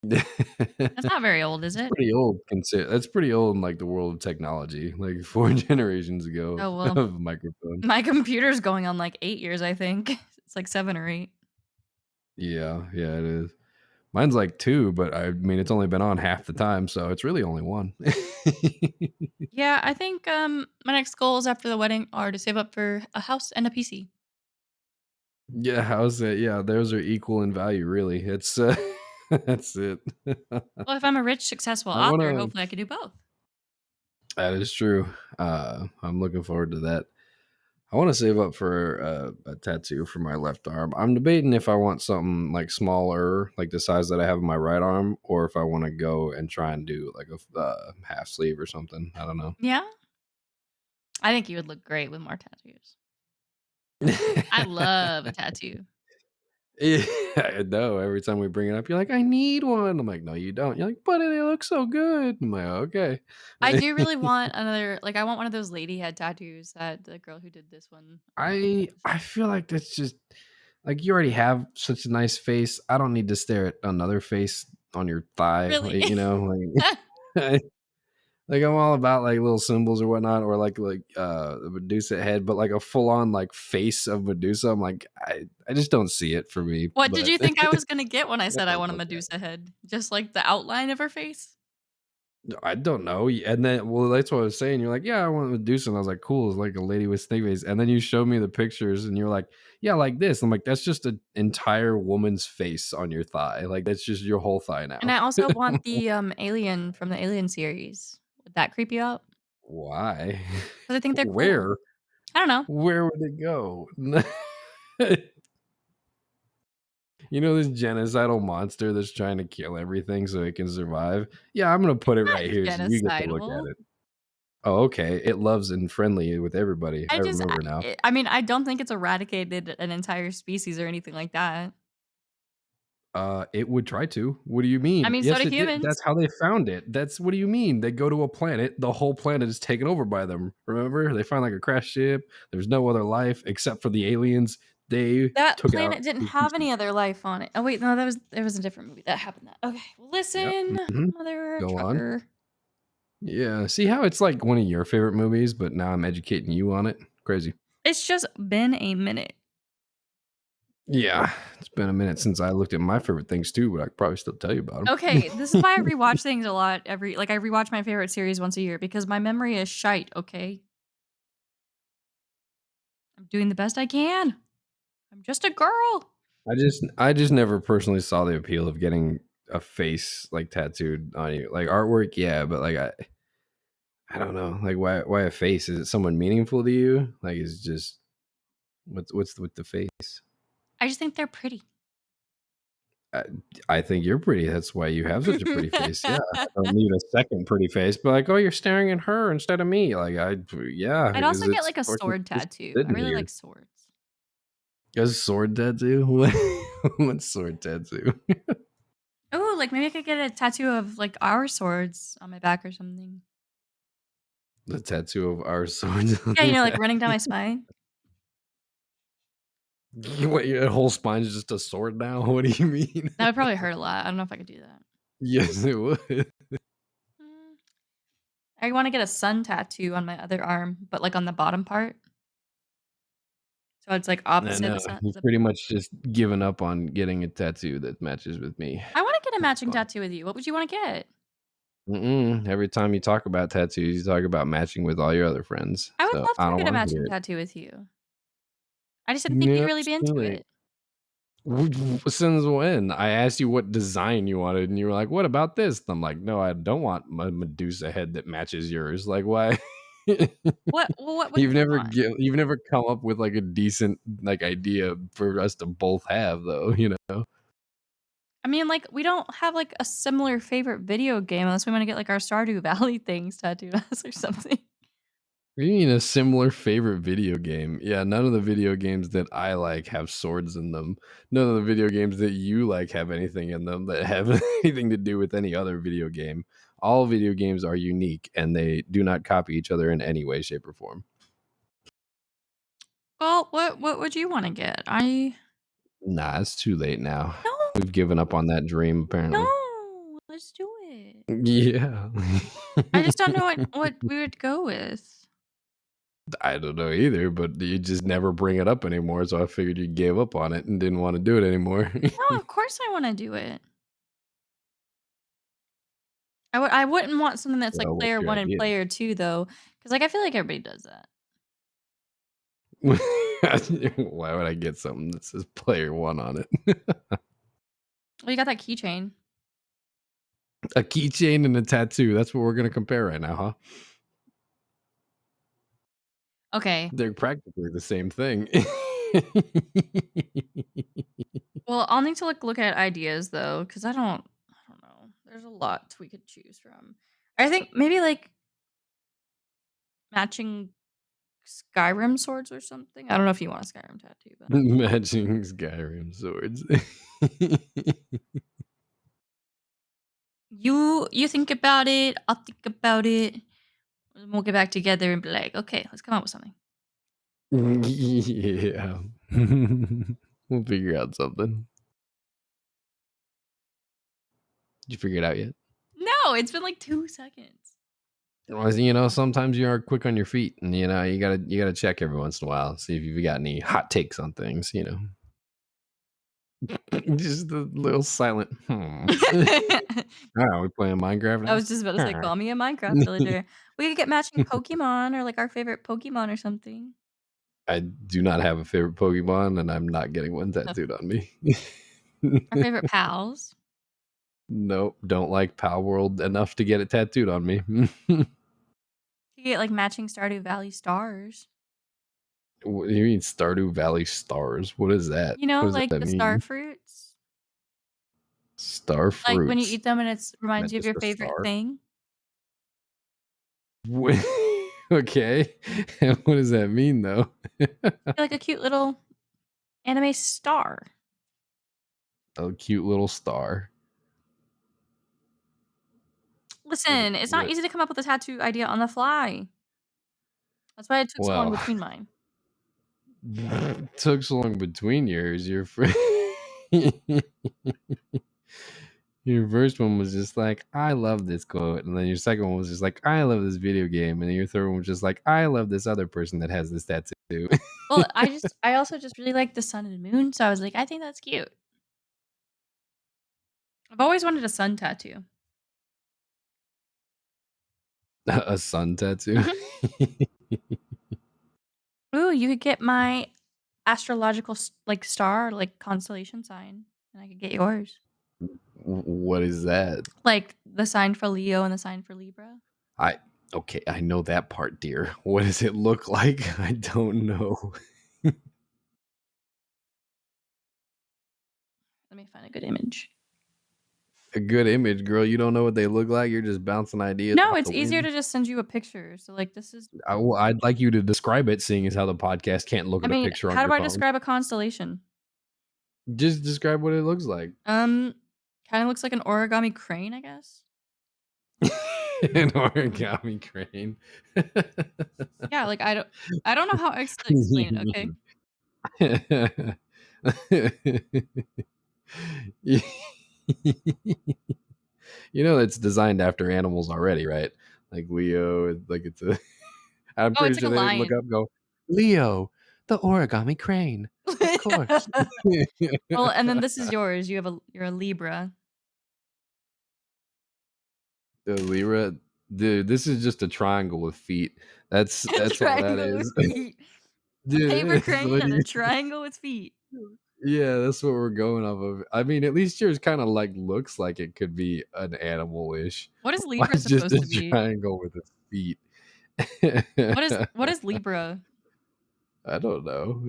That's not very old, is It's it? pretty old that's pretty old in, like, the world of technology, like, 4 generations ago Oh, of well, of microphones. my computer's going on, like, 8 years, I think. It's like 7 or 8. Yeah, yeah, it is. Mine's like 2, but I mean, it's only been on half the time, so it's really only 1. Yeah, I think, my next goals after the wedding are to save up for a house and a PC. Yeah, how's it? Yeah, those are equal in value, really. It's, that's it. Well, if I'm a rich, successful I author, wanna hopefully I could do both. That is true. I'm looking forward to that. I wanna save up for a tattoo for my left arm. I'm debating if I want something, like, smaller, like the size that I have in my right arm, or if I wanna go and try and do, like, half sleeve or something. I don't know. Yeah? I think you would look great with more tattoos. I love a tattoo. Yeah, I know. Every time we bring it up, you're like, "I need one." I'm like, "No, you don't." You're like, "But they look so good." I'm like, "Okay." I do really want another like, I want one of those lady head tattoos that the girl who did this one has. I feel like that's just like you already have such a nice face. I don't need to stare at another face on your thigh, Really? like, like like I'm all about like little symbols or whatnot, or the Medusa head, but like a full on like face of Medusa. I'm like, I just don't see it for me. What did But you think I was gonna get when I that said I doesn't want a look bad. Medusa head? Just, like, the outline of her face? No, I don't know. And then, well, that's what I was saying. You're like, yeah, I want Medusa. And I was like, cool. It's like a lady with snake face. And then you showed me the pictures and you're like, yeah, like this. I'm like, that's just an entire woman's face on your thigh. Like, that's just your whole thigh And now. I also want the, alien from the Alien series. Would that creep you out? Why? 'Cause I think they're cool. Where? I don't know. Where would it go? This genocidal monster that's trying to kill everything so it can survive? Yeah, I'm going to put it Not right here so you get to look at genocidal. it. Oh, okay. It loves and friendly with everybody. I remember now. I mean, I don't think it's eradicated an entire species or anything like that. It would try to. What do you I mean? mean, so Yes, do it did. humans. That's how they found it. That's what do you mean? They go to a planet, the whole planet is taken over by them. Remember? They find like a crashed ship. There's no other life except for the aliens. They That took out planet didn't the have species. any other life on it. Oh, wait, no, that was there was a different movie that happened that okay, well, Yep. listen, Mhm. mother Go on. trucker. Yeah. See how it's like one of your favorite movies, but now I'm educating you on it? Crazy. It's just been a minute. Yeah. It's been a minute since I looked at my favorite things too, but I could probably still tell you about them. Okay, this is why I rewatch things a lot I rewatch my favorite series once a year because my memory is shite, okay? I'm doing the best I can. I'm just a girl. I just never personally saw the appeal of getting a face like tattooed on you. Like artwork, yeah, but like I don't know. Like why a face? Is it someone meaningful to you? Like is it just what's with the face? I just think they're pretty. I, I think you're pretty. That's why you have such a pretty face. Yeah, I don't need a second pretty face. But like, oh, you're staring at her instead of me. Like yeah, I'd also because get, it's like, a fucking sword just tattoo. I sitting really here. like swords. A sword tattoo? What sword tattoo? Oh, like, maybe I could get a tattoo of, like, our swords on my back or something. The tattoo of our swords on Yeah, your like, back. running down my spine. What, your whole spine is just a sword now? What do you mean? That would probably hurt a lot. I don't know if I could do that. Yes, it would. Mm, I wanna get a sun tattoo on my other arm, but, like, on the bottom part, so it's, like, I opposite know. the sun You've the pretty much just given up on getting a tattoo that matches with me. I wanna get a That's matching fun. tattoo with you. What would you wanna get? Mm-mm. Every time you talk about tattoos, you talk about matching with all your other friends. I would So love I to don't get a want to matching hear it. tattoo with you. I just didn't think you'd Nope, really it's be too into late. it. Since when? I asked you what design you wanted, and you were like, "What about this?" And I'm like, "No, I don't want a Medusa head that matches yours." Like, why? What would you want? You've never come up with like a decent like idea for us to both have, though. I mean, like, we don't have, like, a similar favorite video game unless we wanna get, like, our Stardew Valley things tattooed on us or something. You mean a similar favorite video game? Yeah, none of the video games that I like have swords in them. None of the video games that you like have anything in them that have anything to do with any other video game. All video games are unique and they do not copy each other in any way, shape, or form. Well, what would you wanna get? I Nah, it's too late now. No, We've given up on that dream, apparently. no, let's do it. Yeah. I just don't know what we would go with. I don't know either, but you just never bring it up anymore, so I figured you gave up on it and didn't want to do it anymore. No, of course I wanna do it. I wouldn't want something that's like Well, what's player your 1 and idea? player 2 though, because like, I feel like everybody does that. Why would I get something that says player 1 on it? Well, you got that keychain. A keychain and a tattoo, that's what we're gonna compare right now, huh? Okay. They're practically the same thing. Well, I'll need to, like, look at ideas though, because I don't know. There's a lot we could choose from. I think maybe, like, matching Skyrim swords or something? I don't know if you want a Skyrim tattoo, but Matching Skyrim swords. you think about it, I'll think about it, and we'll get back together and be like, "Okay, let's come up with something." Yeah. We'll figure out something. Did you figure it out yet? No, it's been, like, 2 seconds. Well, sometimes you are quick on your feet, and you gotta check every once in a while, see if you've got any hot takes on things. Just a little silent. Hmm. Are we playing Minecraft I now? was just about to say, "Call me a Minecraft villager." We could get matching Pokemon or, like, our favorite Pokemon or something. I do not have a favorite Pokemon, and I'm not getting one Uh, tattooed on me. our favorite pals. Nope, don't like Pal World enough to get it tattooed on me. You get, like, matching Stardew Valley stars. What do you mean Stardew Valley stars? What is that? You know, What does like that the star mean? fruits? Star Like, when you fruits. eat them and it's Isn't reminds that you of just your a favorite star? thing. Wha Okay. What does that mean, though? Like a cute little anime star. A cute little star. Listen, it's not What easy to come up with a tattoo idea on the fly. That's why it took so long well, between mine. took so long between yours. Your first one was just like, "I love this quote," and then your second one was just like, "I love this video game," and then your third one was just like, "I love this other person that has this tattoo." Well, I also just really like the sun and moon, so I was like, "I think that's cute." I've always wanted a sun tattoo. A sun tattoo. Mhm. Ooh, you could get my astrological like, star, like, constellation sign, and I could get yours. What is that? Like, the sign for Leo and the sign for Libra. I Okay, I know that part, dear. What does it look like? I don't know. Let me find a good image. A good image, girl. You don't know what they look like. You're just bouncing ideas No, off it's the easier wind. to just send you a picture. So, like, this is I'd like you to describe it, seeing as how the podcast can't look I at a mean, picture on how your do I phone. describe a constellation? Just describe what it looks like. Um, Kinda looks like an origami crane, I guess? An origami crane. Yeah, like, I don't know how else to explain it, okay? It's designed after animals already, right? Like Leo, like it's a. I'm Oh, pretty it's like sure a they didn't look up lion. and go, Leo, the origami crane. Of course. Well, and then this is yours. You're a Libra. The Lyra, dude, this is just a triangle with feet. A That's all that triangle with is. feet. A paper Dude, it's crane what and a you triangle with feet. yeah, that's what we're going off of. I mean, at least yours kinda, like, looks like it could be an animal-ish. What is Libra Mine's just supposed a to be? triangle with its feet. What is Libra? I don't know.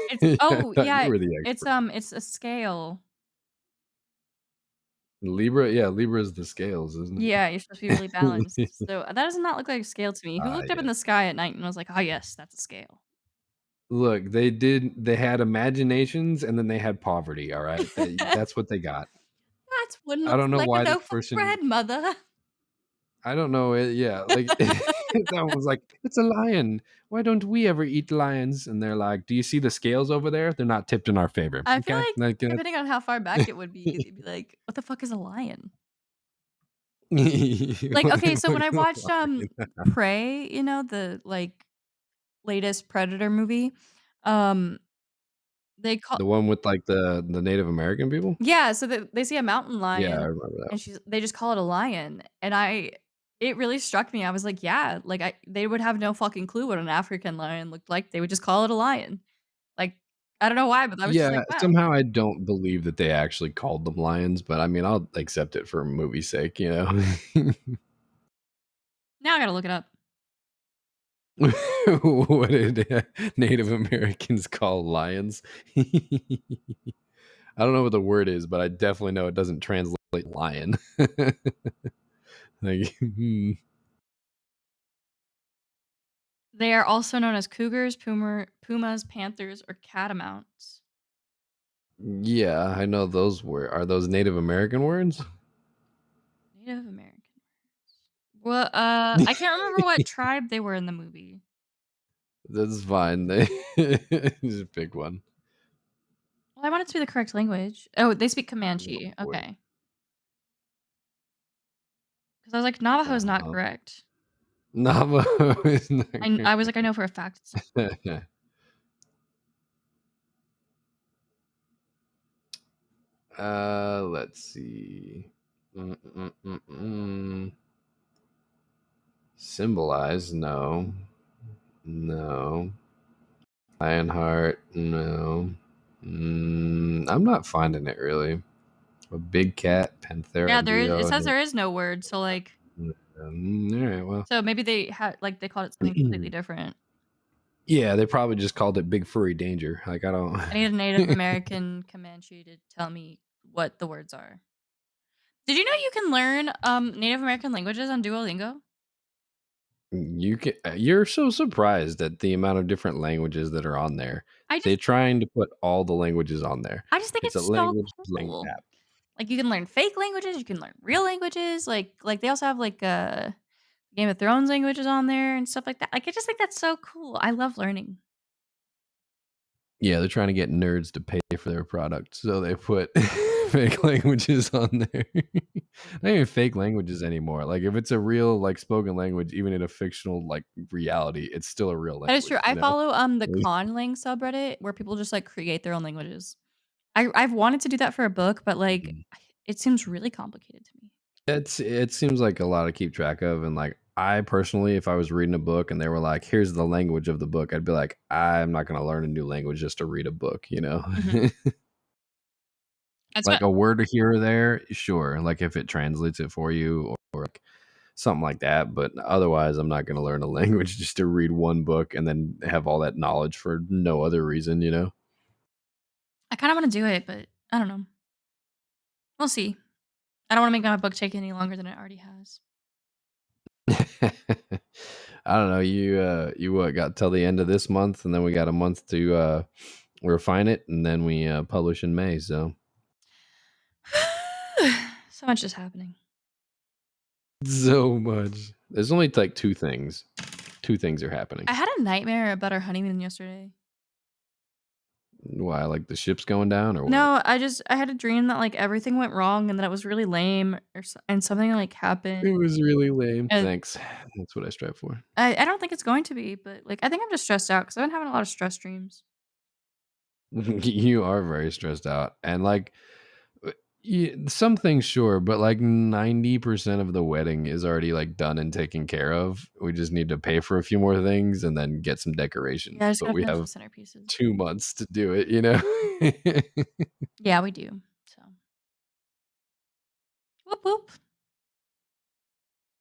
It's I oh, thought you yeah, were the expert. it's a scale. Libra, yeah, Libra is the scales, isn't Yeah, you're supposed to be really balanced. it? So, that does not look like a scale to me. Who Ah, looked up in yes. the sky at night and was like, "Oh, yes, that's a scale." Look, they had imaginations and then they had poverty, alright? That's what they got. That's what I looks don't know like a why this loaf of person bread, mother. I don't know, yeah, like, someone was like, "It's a lion. Why don't we ever eat lions?" And they're like, "Do you see the scales over there? They're not tipped in our favor, I feel okay?" like Like, depending on how far back it would be, you'd be like, "What the fuck is a lion?" Like, okay, so when I watched, Prey, the, like, latest Predator movie, um, they call The one with, like, the Native American people? yeah, so they see a mountain Yeah, I lion, remember that and one. they just call it a lion, and it really struck me. I was like, "Yeah," like, they would have no fucking clue what an African lion looked like. They would just call it a lion. Like, I don't know why, but I was just Yeah, like, "Wow." somehow I don't believe that they actually called them lions, but, I mean, I'll accept it for movie sake, you know? Now I gotta look it up. What did Native Americans call lions? I don't know what the word is, but I definitely know it doesn't translate lion. Like, They are also known as cougars, pumas, panthers, or catamounts. yeah, I know those are those Native American words? Native American. Well, I can't remember what tribe they were in the movie. That's fine. They just pick one. Well, I want it to be the correct language. Oh, they speak Oh, Comanche. boy. Okay, because I was like, Navajo is not Uh-huh. correct. Navajo is not I was like, I know for a fact it's not. Let's see. Mm. Symbolize? No. No. Lionheart? No. I'm not finding it really. A big cat, Panthera Yeah, there is. It leo. says there is no word, so like, All right, well. so maybe they had like they called it something completely different. Yeah, they probably just called it Big Furry Danger. Like, I don't. I need a Native American Comanche to tell me what the words are. Did you know you can learn Native American languages on Duolingo? You're so surprised at the amount of different languages that are on there. I They're just trying to put all the languages on there. I just think It's a it's so language learning cool. app. Like, you can learn fake languages, you can learn real languages, they also have, Game of Thrones languages on there and stuff like that. Like, I just think that's so cool. I love learning. Yeah, they're trying to get nerds to pay for their product, so they put fake languages on there. Not even fake languages anymore. Like, if it's a real, like, spoken language, even in a fictional, like, reality, it's still a real That is true. language, I you know? follow, the conlang subreddit where people just, create their own languages. I've wanted to do that for a book, but, Mhm. it seems really complicated to me. It seems like a lot to keep track of, and, like, I personally, if I was reading a book and they were like, "Here's the language of the book," I'd be like, "I'm not gonna learn a new language just to read a book," you know? Mhm. That's Like, what a word here or there, sure, like, if it translates it for you or, like, something like that, but otherwise, I'm not gonna learn a language just to read one book and then have all that knowledge for no other reason, you know? I kinda wanna do it, but I don't know. We'll see. I don't wanna make my book take any longer than it already has. I don't know, you what, got till the end of this month, and then we got a month to, refine it, and then we, publish in May, so So much is happening. so much. There's only, like, 2 things. 2 things are happening. I had a nightmare about our honeymoon yesterday. Why, like, the ship's going down or what? No, I had a dream that, everything went wrong and that it was really lame and something, happened, It was really lame, and thanks. That's what I strive for. I don't think it's going to be, but, I think I'm just stressed out because 'cause I've been having a lot of stress dreams. You are very stressed out, and, like, some things, sure, but, like, 90% of the wedding is already, like, done and taken care of. We just need to pay for a few more things and then get some Yeah, I decorations, just but gotta we finish the have centerpieces. 2 months to do it, you know? Yeah, we do, so whoop, whoop.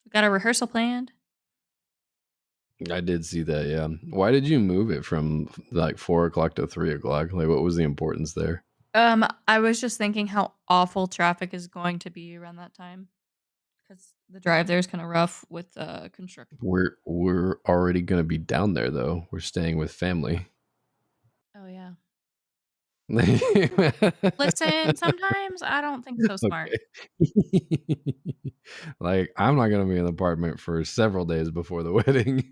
We got a rehearsal planned. I did see that, yeah. Why did you move it from, like, 4 o'clock to 3 o'clock? Like, what was the importance there? I was just thinking how awful traffic is going to be around that time because the drive there is kinda rough with, construction. We're already gonna be down there, though. We're staying with family. Oh, yeah. Okay. Listen, sometimes I don't think so smart. Like, I'm not gonna be in the apartment for several days before the wedding.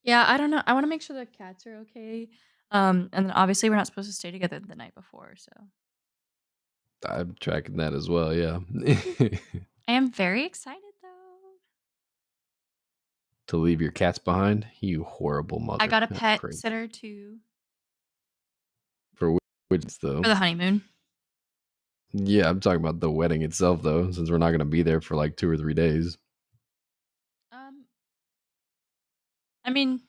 Yeah, I don't know. I wanna make sure the cats are okay. And then obviously we're not supposed to stay together the night before, so I'm tracking that as well, yeah. I am very excited though. To leave your cats behind? You horrible I mother. got a That's pet crazy. sitter too. Which is For though. the honeymoon. Yeah, I'm talking about the wedding itself though, since we're not gonna be there for like 2 or 3 days. Um, I mean,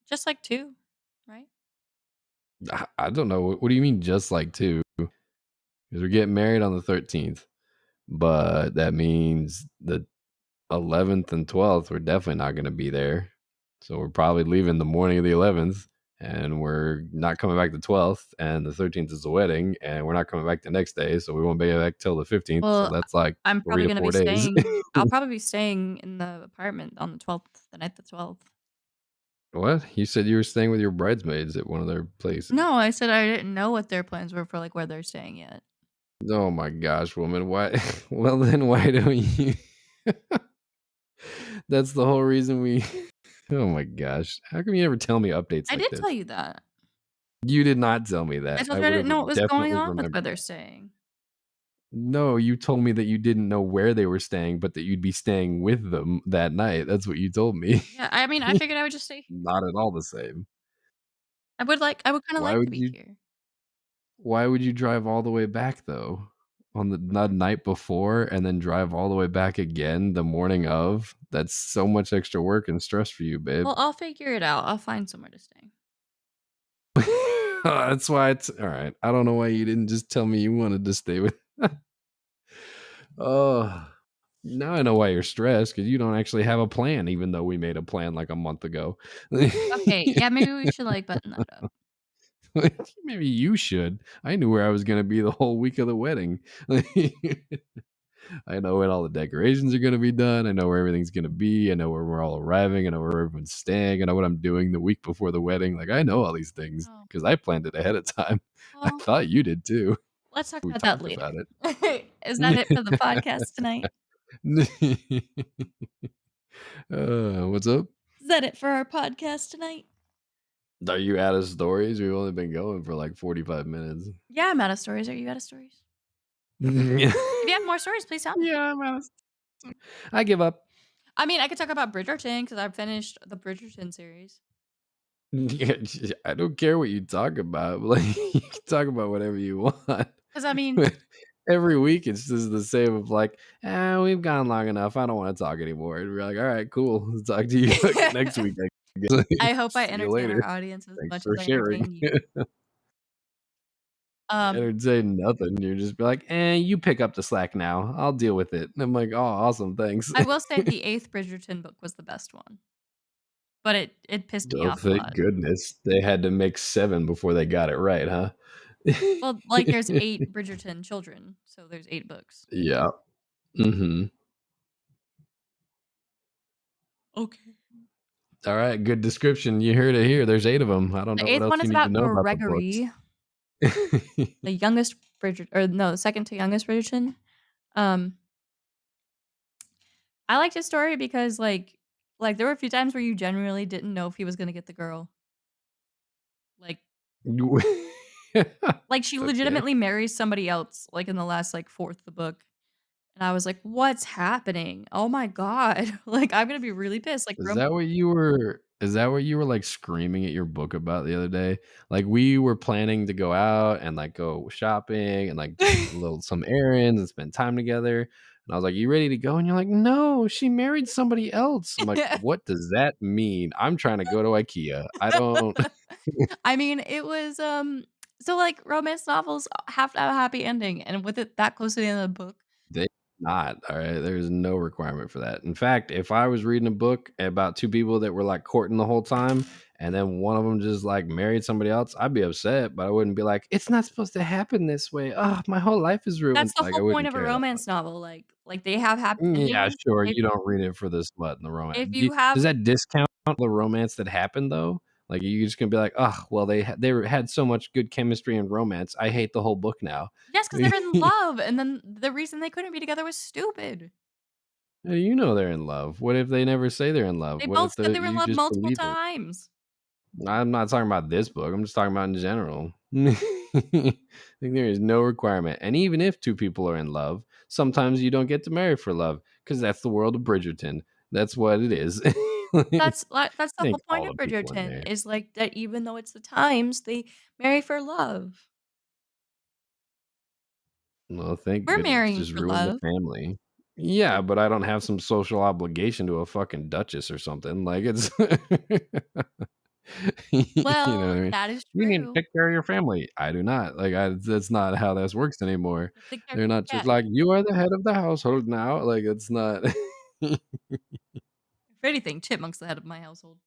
just like 2, right? I don't know. What do you mean just like 2? 'Cause we're getting married on the 13th, but that means the 11th and 12th, we're definitely not gonna be there. So we're probably leaving the morning of the 11th, and we're not coming back the 12th, and the 13th is the wedding, and we're not coming back the next day, so we won't be back till the 15th, so Well, that's like I'm 3 probably to gonna 4 be days. staying I'll probably be staying in the apartment on the 12th, the night the 12th. What? You said you were staying with your bridesmaids at one of their places. No, I said I didn't know what their plans were for, like, where they're staying yet. Oh my gosh, woman, why well, then why don't you that's the whole reason we oh my gosh. How come you never tell me updates I like did tell this? you that. You did not tell me I that. told I you I would didn't know have what was going definitely on with where remembered they're that. staying. No, you told me that you didn't know where they were staying, but that you'd be staying with them that night. That's what you told me. Yeah, I mean, I figured I would just stay here. Not at all the same. I would kinda Why like to would be you here. why would you drive all the way back though? On the night before and then drive all the way back again the morning of? That's so much extra work and stress for you, babe. Well, I'll figure it out. I'll find somewhere to stay. That's why it's all right. I don't know why you didn't just tell me you wanted to stay with. Oh, now I know why you're stressed because you don't actually have a plan, even though we made a plan like a month ago. Okay, yeah, maybe we should, like, button that up. Maybe you should. I knew where I was going to be the whole week of the wedding. I know when all the decorations are going to be done. I know where everything's going to be. I know where we're all arriving. I know where everyone's staying. I know what I'm doing the week before the wedding. Like, I know all these things Oh, because I planned it ahead of time. I well, thought you did too. let's talk We about that talked later. about Is that it for the it. podcast tonight? What's up? Is that it for our podcast tonight? Are you out of stories? We've only been going for like 45 minutes. Yeah, I'm out of stories. Are you out of stories? Yeah, If you have more stories, please tell me. I'm out of I give up. I mean, I could talk about Bridgerton because I've finished the Bridgerton series. Yeah, I don't care what you talk about. Like you can talk about whatever you want. Because I mean, But every week it's just the same of like, we've gone long enough. I don't want to talk anymore. And we're like, all right, cool. Let's talk to you next week. I guess. I hope I See you entertain later. our audience as Thanks much for as I sharing. entertain you. Um, Entertain nothing. You're just be like, you pick up the slack now. I'll deal with it. And I'm like, oh, awesome, thanks. I will say the 8th Bridgerton book was the best one, but it pissed me Oh, off a thank lot. goodness. They had to make 7 before they got it right, huh? Well, like, there's 8 Bridgerton children, so there's 8 books. Yeah. Mhm. Okay. Alright, good description. You heard it here. There's 8 of them. I don't The know what 8th else one you is need to about know about the books. Gregory, the youngest Bridger or no, the second to youngest Bridgerton. Um, I liked his story because, there were a few times where you genuinely didn't know if he was gonna get the girl. Like You she Okay. legitimately marries somebody else, like, in the last, 4th of the book, and I was like, "What's happening? Oh my god." Like, I'm gonna be really pissed, like, Is that what you were, like, screaming at your book about the other day? Like, we were planning to go out and, like, go shopping and, like, do some errands and spend time together, and I was like, "You ready to go?" And you're like, "No, she married somebody else." I'm like, "What does that mean? I'm trying to go to IKEA. I don't." I mean, it was, so, romance novels have to have a happy ending, and with it that close to the end of the book. They not, alright? There's no requirement for that. In fact, if I was reading a book about 2 people that were, like, courting the whole time, and then one of them just, like, married somebody else, I'd be upset, but I wouldn't be like, "It's not supposed to happen this way. Oh, my whole life is ruined." That's the Like, I whole point wouldn't of a care that much. romance novel, they have happy Yeah, endings. sure, If you don't read it for the smut and the romance. if you have Does that discount the romance that happened, though? Like, you just gonna be like, "Oh, well, had so much good chemistry and romance. I hate the whole book now." yes, because 'cause they're in love, and then the reason they couldn't be together was stupid. You know they're in love. What if they never say they're in love? They What both if said they were in you love just multiple believe it? times. I'm not talking about this book. I'm just talking about in general. I think there is no requirement. And even if 2 people are in love, sometimes you don't get to marry for love because that's the world of Bridgerton. That's what it is. I That's the think whole point all of the people in Bridgerton there. is, that even though it's the times, they marry for love. Well, thank We're goodness. marrying Just for ruined the love. family. Yeah, but I don't have some social obligation to a fucking duchess or something. Like it's you know Well, what I mean? that is You need to true. take care of your family. I do not. Like that's not how this works anymore. You have to take care of They're your not just cat. like you are the head of the household now. Like it's not. If anything, Chipmunk's the head of my household.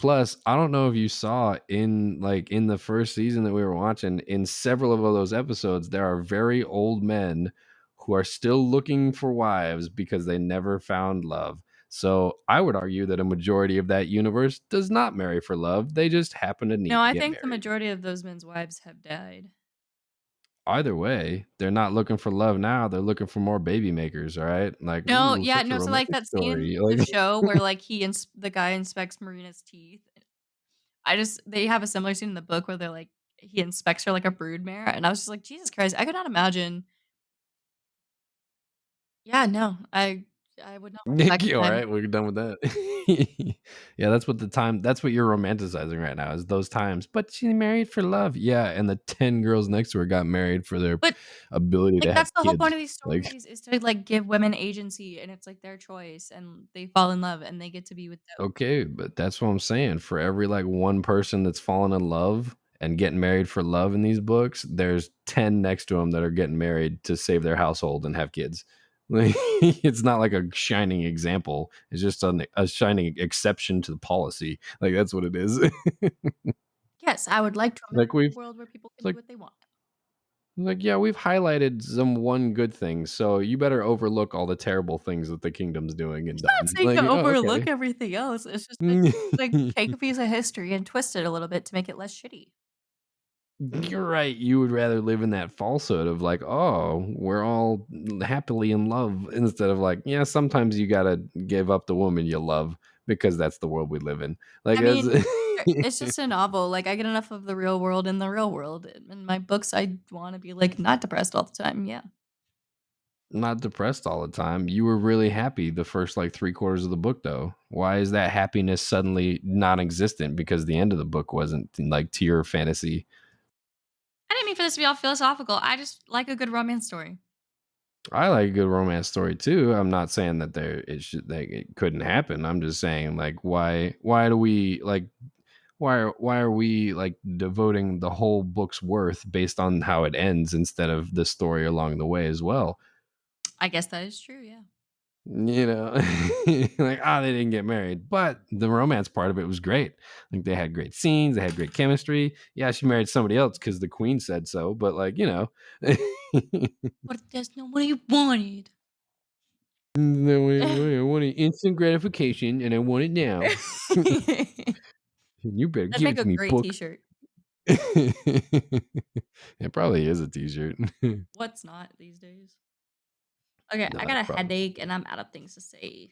Plus, I don't know if you saw in the first season that we were watching, in several of those episodes, there are very old men who are still looking for wives because they never found love. So I would argue that a majority of that universe does not marry for love. They just happen to No, need to I get think the married. majority of those men's wives have died. Either way, they're not looking for love now. They're looking for more baby makers. All right. Like, No, ooh, yeah, such a no, so, like, romantic that scene story. in the Like, show where, like, the guy inspects Marina's teeth. They have a similar scene in the book where they're, like he inspects her like a broodmare, and I was just like, "Jesus Christ, I could not imagine." Yeah, no, I would not want to go back Nick, in all time. right, we're done with that. Yeah, that's what you're romanticizing right now is those times. But she married for love. Yeah, and the 10 girls next to her got married for their But, ability like, to have that's the whole point kids. of these Like, stories is to, like, give women agency, and it's, like, their choice, and they fall in love, and they get to be with those. okay, but that's what I'm saying. For every like one person that's fallen in love and getting married for love in these books, there's 10 next to them that are getting married to save their household and have kids. Like, it's not like a shining example. It's just a shining exception to the policy. Like that's what it is. Yes, I would like to Like imagine a we've world where people can do like what they want. yeah, we've highlighted some one good thing, so you better overlook all the terrible things that the kingdom's doing and It's not done. saying Like, to oh, overlook okay. everything else, it's just like, take a piece of history and twist it a little bit to make it less shitty. You're right. You would rather live in that falsehood of like, oh, we're all happily in love instead of like, yeah, sometimes you gotta give up the woman you love because that's the world we live in. Like, I as mean, it's just a novel, like, I get enough of the real world in the real world. In my books, I wanna be, like, not depressed all the time, yeah. not depressed all the time. You were really happy the first like 3 quarters of the book, though. Why is that happiness suddenly non-existent? Because the end of the book wasn't like to your fantasy. I didn't mean for this to be all philosophical, I just like a good romance story. I like a good romance story too. I'm not saying that it couldn't happen. I'm just saying like why do we like why are we like devoting the whole book's worth based on how it ends instead of the story along the way as well? I guess that is true, yeah. You know, like they didn't get married, but the romance part of it was great. Like they had great scenes, they had great chemistry. Yeah, she married somebody else because the queen said so, but like But that's not what he wanted. I want instant gratification and I want it now. You better That'd give make it to a me, great book. t-shirt. It probably is a t-shirt. What's not these days? Okay, No, I got it a probably. headache and I'm out of things to say.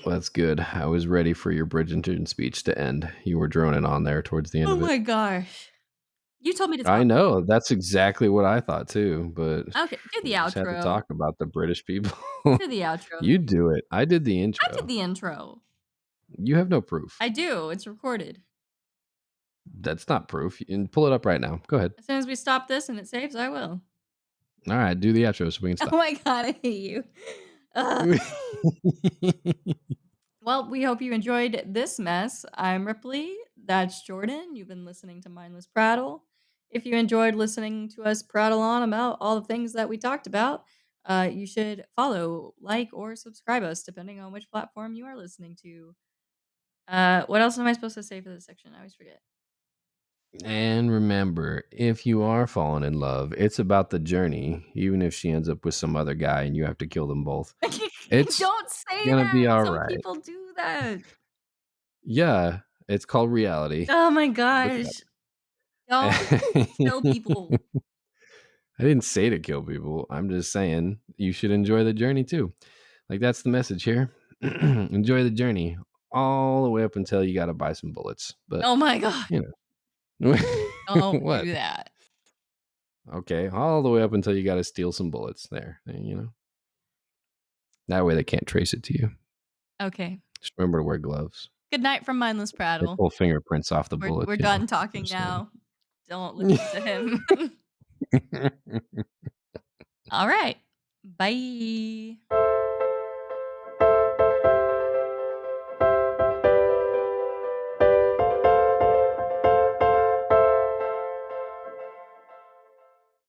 Well, that's good. I was ready for your Bridgerton speech to end. You were droning on there towards the end Oh of it. my gosh. You told me to I talk. know. That's exactly what I thought too, but Okay, do the we just had to outro. talk about the British people. Do the outro. You do it. I did the I did intro. the intro. You have no proof. I do, it's recorded. That's not proof. You can pull it up right now. Go ahead. As soon as we stop this and it saves, I will. All right, do the outro so we can Oh stop. my god, I hate you. Ugh. Well, we hope you enjoyed this mess. I'm Ripley. That's Jordan. You've been listening to Mindless Prattle. If you enjoyed listening to us prattle on about all the things that we talked about, you should follow, like, or subscribe us, depending on which platform you are listening to. What else am I supposed to say for this section? I always forget. And remember, if you are falling in love, it's about the journey, even if she ends up with some other guy and you have to kill them both. It's Don't say gonna be that. all Some right. people do that. Yeah, it's called reality. Oh my Look it up. gosh. Don't kill people. I didn't say to kill people. I'm just saying you should enjoy the journey too. Like that's the message here. Enjoy the journey all the way up until you got to buy some bullets. But Oh my god. you know, Don't what? do that. Okay, all the way up until you got to steal some bullets. There, that way they can't trace it to you. Okay. Just remember to wear gloves. Good night from Mindless They Prattle. pull fingerprints off the We're bullets. done I'm talking just saying. now. Don't listen to him. All right. Bye.